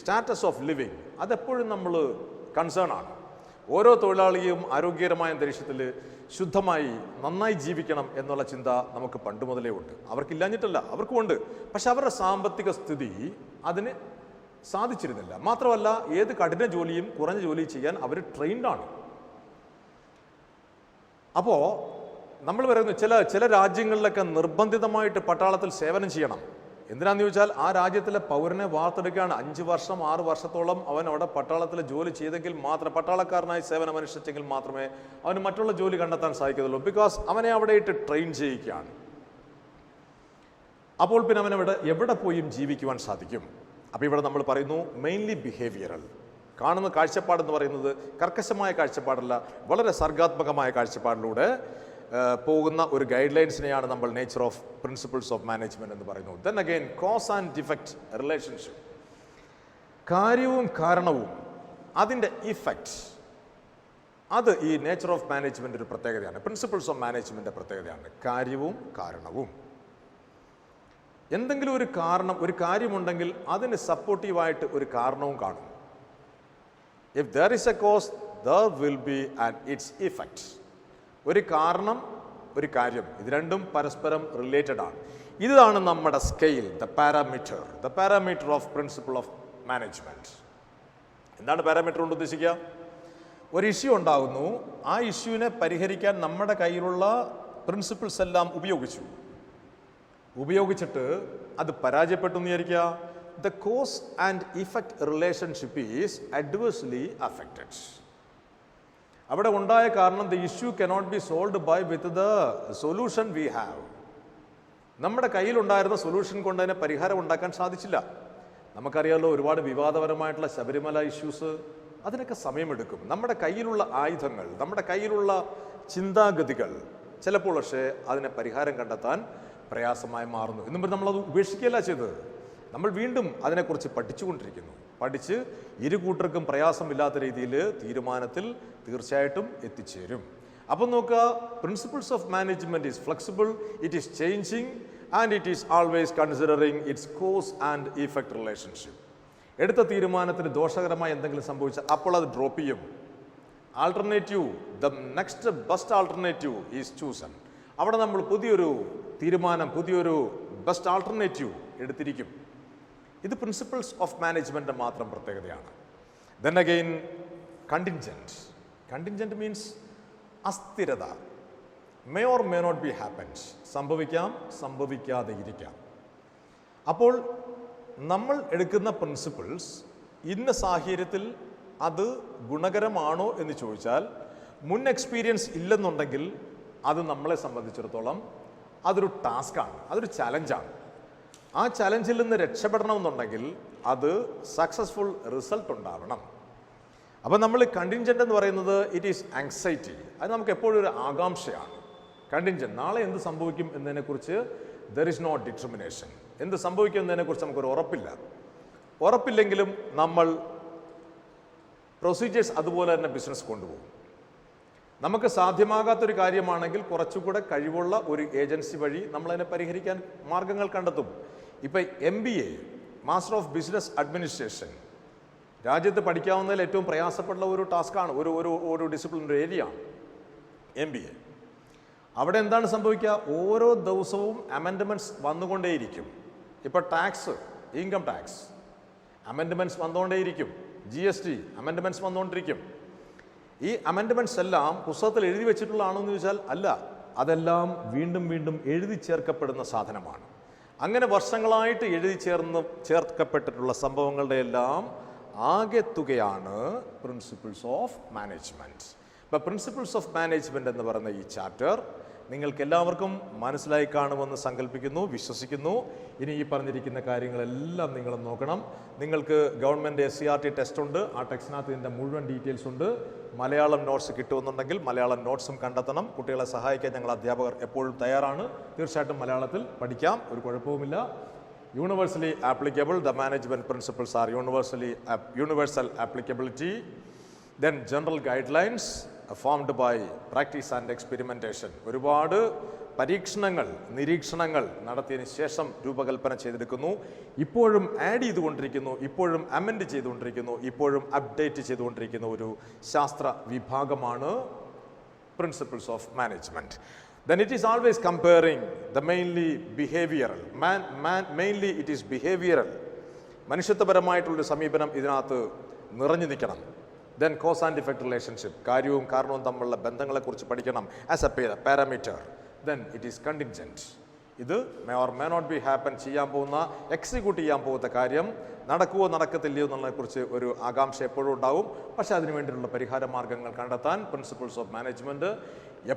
സ്റ്റാറ്റസ് ഓഫ് ലിവിങ് അതെപ്പോഴും നമ്മൾ കൺസേൺ ആണ്. ഓരോ തൊഴിലാളിയും ആരോഗ്യകരമായ അന്തരീക്ഷത്തിൽ ശുദ്ധമായി നന്നായി ജീവിക്കണം എന്നുള്ള ചിന്ത നമുക്ക് പണ്ട് മുതലേ ഉണ്ട്. അവർക്കില്ലാഞ്ഞിട്ടല്ല, അവർക്കുമുണ്ട്. പക്ഷെ അവരുടെ സാമ്പത്തിക സ്ഥിതി അതിന് സാധിച്ചിരുന്നില്ല. മാത്രമല്ല ഏത് കഠിന ജോലിയും കുറഞ്ഞ ജോലി ചെയ്യാൻ അവർ ട്രെയിൻഡാണ്. അപ്പോൾ നമ്മൾ പറയുന്നു ചില രാജ്യങ്ങളിലൊക്കെ നിർബന്ധിതമായിട്ട് പട്ടാളത്തിൽ സേവനം ചെയ്യണം. എന്തിനാന്ന് ചോദിച്ചാൽ ആ രാജ്യത്തിലെ പൗരനെ വാർത്തെടുക്കുകയാണ്. 5 വർഷം 6 വർഷത്തോളം അവൻ അവിടെ പട്ടാളത്തിൽ ജോലി ചെയ്തെങ്കിൽ മാത്രം, പട്ടാളക്കാരനായി സേവനം അനുഷ്ഠിച്ചെങ്കിൽ മാത്രമേ അവന് മറ്റുള്ള ജോലി കണ്ടെത്താൻ സാധിക്കത്തുള്ളൂ. ബിക്കോസ് അവനെ അവിടെ ഇട്ട് ട്രെയിൻ ചെയ്യിക്കുകയാണ്. അപ്പോൾ പിന്നെ അവനവിടെ എവിടെ പോയും ജീവിക്കുവാൻ സാധിക്കും. അപ്പോൾ ഇവിടെ നമ്മൾ പറയുന്നു മെയിൻലി ബിഹേവിയറൽ. കാണുന്ന കാഴ്ചപ്പാടെന്ന് പറയുന്നത് കർക്കശമായ കാഴ്ചപ്പാടല്ല, വളരെ സർഗാത്മകമായ കാഴ്ചപ്പാടിലൂടെ പോകുന്ന ഒരു ഗൈഡ് ലൈൻസിനെയാണ് നമ്മൾ nature of principles of management എന്ന് പറയുന്നത്. Then again cause and defect relationship. കാര്യവും കാരണവും അതിൻ്റെ ഇഫക്റ്റ് അത് ഈ നേച്ചർ ഓഫ് മാനേജ്മെന്റ് ഒരു പ്രത്യേകതയാണ്. പ്രിൻസിപ്പിൾസ് ഓഫ് മാനേജ്മെന്റിന്റെ പ്രത്യേകതയാണ് കാര്യവും കാരണവും. എന്തെങ്കിലും ഒരു കാര്യമുണ്ടെങ്കിൽ അതിന് സപ്പോർട്ടീവായിട്ട് ഒരു കാരണവും കാണും. If there is a cause there will be and its effect. ഒരു കാരണം ഒരു കാര്യം, ഇത് രണ്ടും പരസ്പരം റിലേറ്റഡ് ആണ്. ഇതാണ് നമ്മുടെ scale, the parameter of principle of management. എന്താണ് പാരാമീറ്റർ കൊണ്ട് ഉദ്ദേശിക്കുക? ഒരു ഇഷ്യൂ ഉണ്ടാകുന്നു, ആ ഇഷ്യൂവിനെ പരിഹരിക്കാൻ നമ്മുടെ കയ്യിലുള്ള പ്രിൻസിപ്പിൾസ് എല്ലാം ഉപയോഗിച്ചിട്ട് അത് പരാജയപ്പെട്ടു എന്ന് വിചാരിക്കുക. The cause and effect relationship is adversely affected. അവിടെ ഉണ്ടായ കാരണം the issue cannot be solved by with the solution we have. നമ്മുടെ കയ്യിലുണ്ടായിരുന്ന സൊല്യൂഷൻ കൊണ്ട് അതിനെ പരിഹാരം ഉണ്ടാക്കാൻ സാധിച്ചില്ല. നമുക്കറിയാമല്ലോ, ഒരുപാട് വിവാദപരമായിട്ടുള്ള ശബരിമല ഇഷ്യൂസ്, അതിനൊക്കെ സമയമെടുക്കും. നമ്മുടെ കയ്യിലുള്ള ആയുധങ്ങൾ, നമ്മുടെ കയ്യിലുള്ള ചിന്താഗതികൾ ചിലപ്പോൾ പക്ഷേ അതിനെ പരിഹാരം കണ്ടെത്താൻ പ്രയാസമായി മാറുന്നു എന്നും പറഞ്ഞ് നമ്മളത് ഉപേക്ഷിക്കുകയല്ല ചെയ്തത്. നമ്മൾ വീണ്ടും അതിനെക്കുറിച്ച് പഠിച്ചുകൊണ്ടിരിക്കുന്നു. പഠിച്ച് ഇരു കൂട്ടർക്കും പ്രയാസമില്ലാത്ത രീതിയിൽ തീരുമാനത്തിൽ തീർച്ചയായിട്ടും എത്തിച്ചേരും. അപ്പം നോക്കുക, principles of management is flexible, it is changing and it is always considering it's cos and effect relationship. എടുത്ത തീരുമാനത്തിന് ദോഷകരമായി എന്തെങ്കിലും സംഭവിച്ചാൽ അപ്പോൾ അത് ഡ്രോപ്പ് ചെയ്യും. Alternative, the next best alternative is chosen. അവിടെ നമ്മൾ പുതിയൊരു തീരുമാനം, പുതിയൊരു ബെസ്റ്റ് ആൾട്ടർനേറ്റീവ് എടുത്തിരിക്കും. ഇത് പ്രിൻസിപ്പിൾസ് ഓഫ് മാനേജ്മെന്റ് മാത്രം പ്രത്യേകതയാണ്. Then again contingent. Contingent means അസ്ഥിരത. May or may not be happens. സംഭവിക്കാം, സംഭവിക്കാതെ ഇരിക്കാം. അപ്പോൾ നമ്മൾ എടുക്കുന്ന പ്രിൻസിപ്പിൾസ് ഇന്ന സാഹചര്യത്തിൽ അത് ഗുണകരമാണോ എന്ന് ചോദിച്ചാൽ, മുൻ എക്സ്പീരിയൻസ് ഇല്ലെന്നുണ്ടെങ്കിൽ അത് നമ്മളെ സംബന്ധിച്ചിടത്തോളം അതൊരു ടാസ്ക്കാണ്, അതൊരു ചലഞ്ചാണ്. ആ ചലഞ്ചിൽ നിന്ന് രക്ഷപ്പെടണമെന്നുണ്ടെങ്കിൽ അത് സക്സസ്ഫുൾ റിസൾട്ട് ഉണ്ടാവണം. അപ്പം നമ്മൾ കണ്ടിൻജൻ്റ് എന്ന് പറയുന്നത് ഇറ്റ് ഈസ് ആങ്സൈറ്റി. അത് നമുക്ക് എപ്പോഴും ഒരു ആകാംക്ഷയാണ്. കണ്ടിൻജൻ്റ്, നാളെ എന്ത് സംഭവിക്കും എന്നതിനെക്കുറിച്ച് ദർ ഇസ് നോ ഡിറ്റർമിനേഷൻ. എന്ത് സംഭവിക്കും എന്നതിനെക്കുറിച്ച് നമുക്കൊരു ഉറപ്പില്ല. ഉറപ്പില്ലെങ്കിലും നമ്മൾ പ്രൊസീജിയേഴ്സ് അതുപോലെ തന്നെ ബിസിനസ് കൊണ്ടുപോകും. നമുക്ക് സാധ്യമാകാത്തൊരു കാര്യമാണെങ്കിൽ കുറച്ചുകൂടെ കഴിവുള്ള ഒരു ഏജൻസി വഴി നമ്മളതിനെ പരിഹരിക്കാൻ മാർഗങ്ങൾ കണ്ടെത്തും. ഇപ്പം MBA, master of business administration, രാജ്യത്ത് പഠിക്കാവുന്നതിൽ ഏറ്റവും പ്രയാസപ്പെട്ട ഒരു ടാസ്ക്കാണ്, ഒരു ഡിസിപ്ലിൻ, ഒരു ഏരിയ ആണ് MBA. അവിടെ എന്താണ് സംഭവിക്കുക? ഓരോ ദിവസവും അമെൻഡ്മെൻറ്റ്സ് വന്നുകൊണ്ടേയിരിക്കും. ഇപ്പോൾ ടാക്സ്, ഇൻകം ടാക്സ് അമെൻഡ്മെൻറ്റ്സ് വന്നുകൊണ്ടേയിരിക്കും. GST അമെൻഡ്മെൻറ്റ്സ് വന്നുകൊണ്ടിരിക്കും. ഈ അമെൻഡ്മെൻറ്റ്സ് എല്ലാം പുസ്തകത്തിൽ എഴുതി വെച്ചിട്ടുള്ളതാണോ എന്ന് ചോദിച്ചാൽ അല്ല. അതെല്ലാം വീണ്ടും വീണ്ടും എഴുതി ചേർക്കപ്പെടുന്ന സാധനമാണ്. അങ്ങനെ വർഷങ്ങളായിട്ട് എഴുതി ചേർക്കപ്പെട്ടിട്ടുള്ള സംഭവങ്ങളുടെ എല്ലാം ആകെ തുകയാണ് പ്രിൻസിപ്പിൾസ് ഓഫ് മാനേജ്മെൻറ്റ്. ഇപ്പോൾ പ്രിൻസിപ്പിൾസ് ഓഫ് മാനേജ്മെൻറ്റ് എന്ന് പറയുന്ന ഈ ചാപ്റ്റർ നിങ്ങൾക്ക് എല്ലാവർക്കും മനസ്സിലായി കാണുമെന്ന് സങ്കല്പിക്കുന്നു, വിശ്വസിക്കുന്നു. ഇനി ഈ പറഞ്ഞിരിക്കുന്ന കാര്യങ്ങളെല്ലാം നിങ്ങൾ നോക്കണം. നിങ്ങൾക്ക് ഗവൺമെൻറ് SCRT ടെസ്റ്റ് ഉണ്ട്. ആ ടെസ്റ്റിനകത്ത് ഇതിൻ്റെ മുഴുവൻ ഡീറ്റെയിൽസ് ഉണ്ട്. മലയാളം നോട്ട്സ് കിട്ടുമെന്നുണ്ടെങ്കിൽ മലയാളം നോട്ട്സും കണ്ടെത്തണം. കുട്ടികളെ സഹായിക്കാൻ ഞങ്ങൾ അധ്യാപകർ എപ്പോഴും തയ്യാറാണ്. തീർച്ചയായിട്ടും മലയാളത്തിൽ പഠിക്കാം, ഒരു കുഴപ്പവുമില്ല. Universally applicable, the management principles are universal applicability. Then general guidelines formed by practice and experimentation. ഒരുപാട് പരീക്ഷണങ്ങൾ, നിരീക്ഷണങ്ങൾ നടത്തിയതിന് ശേഷം രൂപകൽപ്പന ചെയ്തെടുക്കുന്നു. ഇപ്പോഴും ആഡ് ചെയ്തുകൊണ്ടിരിക്കുന്നു, ഇപ്പോഴും അമെൻഡ് ചെയ്തുകൊണ്ടിരിക്കുന്നു, ഇപ്പോഴും അപ്ഡേറ്റ് ചെയ്തുകൊണ്ടിരിക്കുന്ന ഒരു ശാസ്ത്ര വിഭാഗമാണ് principles of management. Then it is always comparing the mainly behavioral, mainly it is behavioral. മനുഷ്യത്വപരമായിട്ടുള്ളൊരു സമീപനം ഇതിനകത്ത് നിറഞ്ഞു നിൽക്കണം. Then cause and effect relationship, കാര്യവും കാരണവും തമ്മിലുള്ള ബന്ധങ്ങളെക്കുറിച്ച് പഠിക്കണം as a parameter. Then it is contingent. ഇത് may or may not be happen, ചെയ്യാൻ പോകുന്ന, എക്സിക്യൂട്ട് ചെയ്യാൻ പോകുന്ന കാര്യം നടക്കുമോ നടക്കത്തില്ലയോ എന്നുള്ളതിനെക്കുറിച്ച് ഒരു ആകാംക്ഷ എപ്പോഴും ഉണ്ടാവും. പക്ഷേ അതിനു വേണ്ടിയിട്ടുള്ള പരിഹാര മാർഗ്ഗങ്ങൾ കണ്ടെത്താൻ പ്രിൻസിപ്പിൾസ് ഓഫ് മാനേജ്മെൻറ്റ്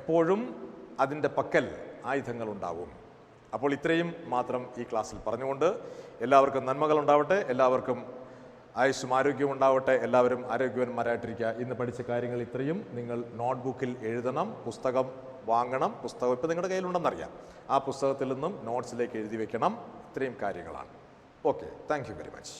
എപ്പോഴും അതിൻ്റെ പക്കൽ ആയുധങ്ങൾ ഉണ്ടാവും. അപ്പോൾ ഇത്രയും മാത്രം ഈ ക്ലാസ്സിൽ പറഞ്ഞുകൊണ്ട് എല്ലാവർക്കും നന്മകൾ ഉണ്ടാവട്ടെ, എല്ലാവർക്കും ആയുസ്സും ആരോഗ്യവും ഉണ്ടാവട്ടെ, എല്ലാവരും ആരോഗ്യവാന്മാരായിട്ടിരിക്കുക. ഇന്ന് പഠിച്ച കാര്യങ്ങൾ ഇത്രയും നിങ്ങൾ നോട്ട്ബുക്കിൽ എഴുതണം, പുസ്തകം വാങ്ങണം. പുസ്തകം ഇപ്പോൾ നിങ്ങളുടെ കയ്യിലുണ്ടെന്നറിയാം. ആ പുസ്തകത്തിൽ നിന്നും നോട്ട്സിലേക്ക് എഴുതി വെക്കണം. ഇത്രയും കാര്യങ്ങളാണ്. Okay, thank you very much.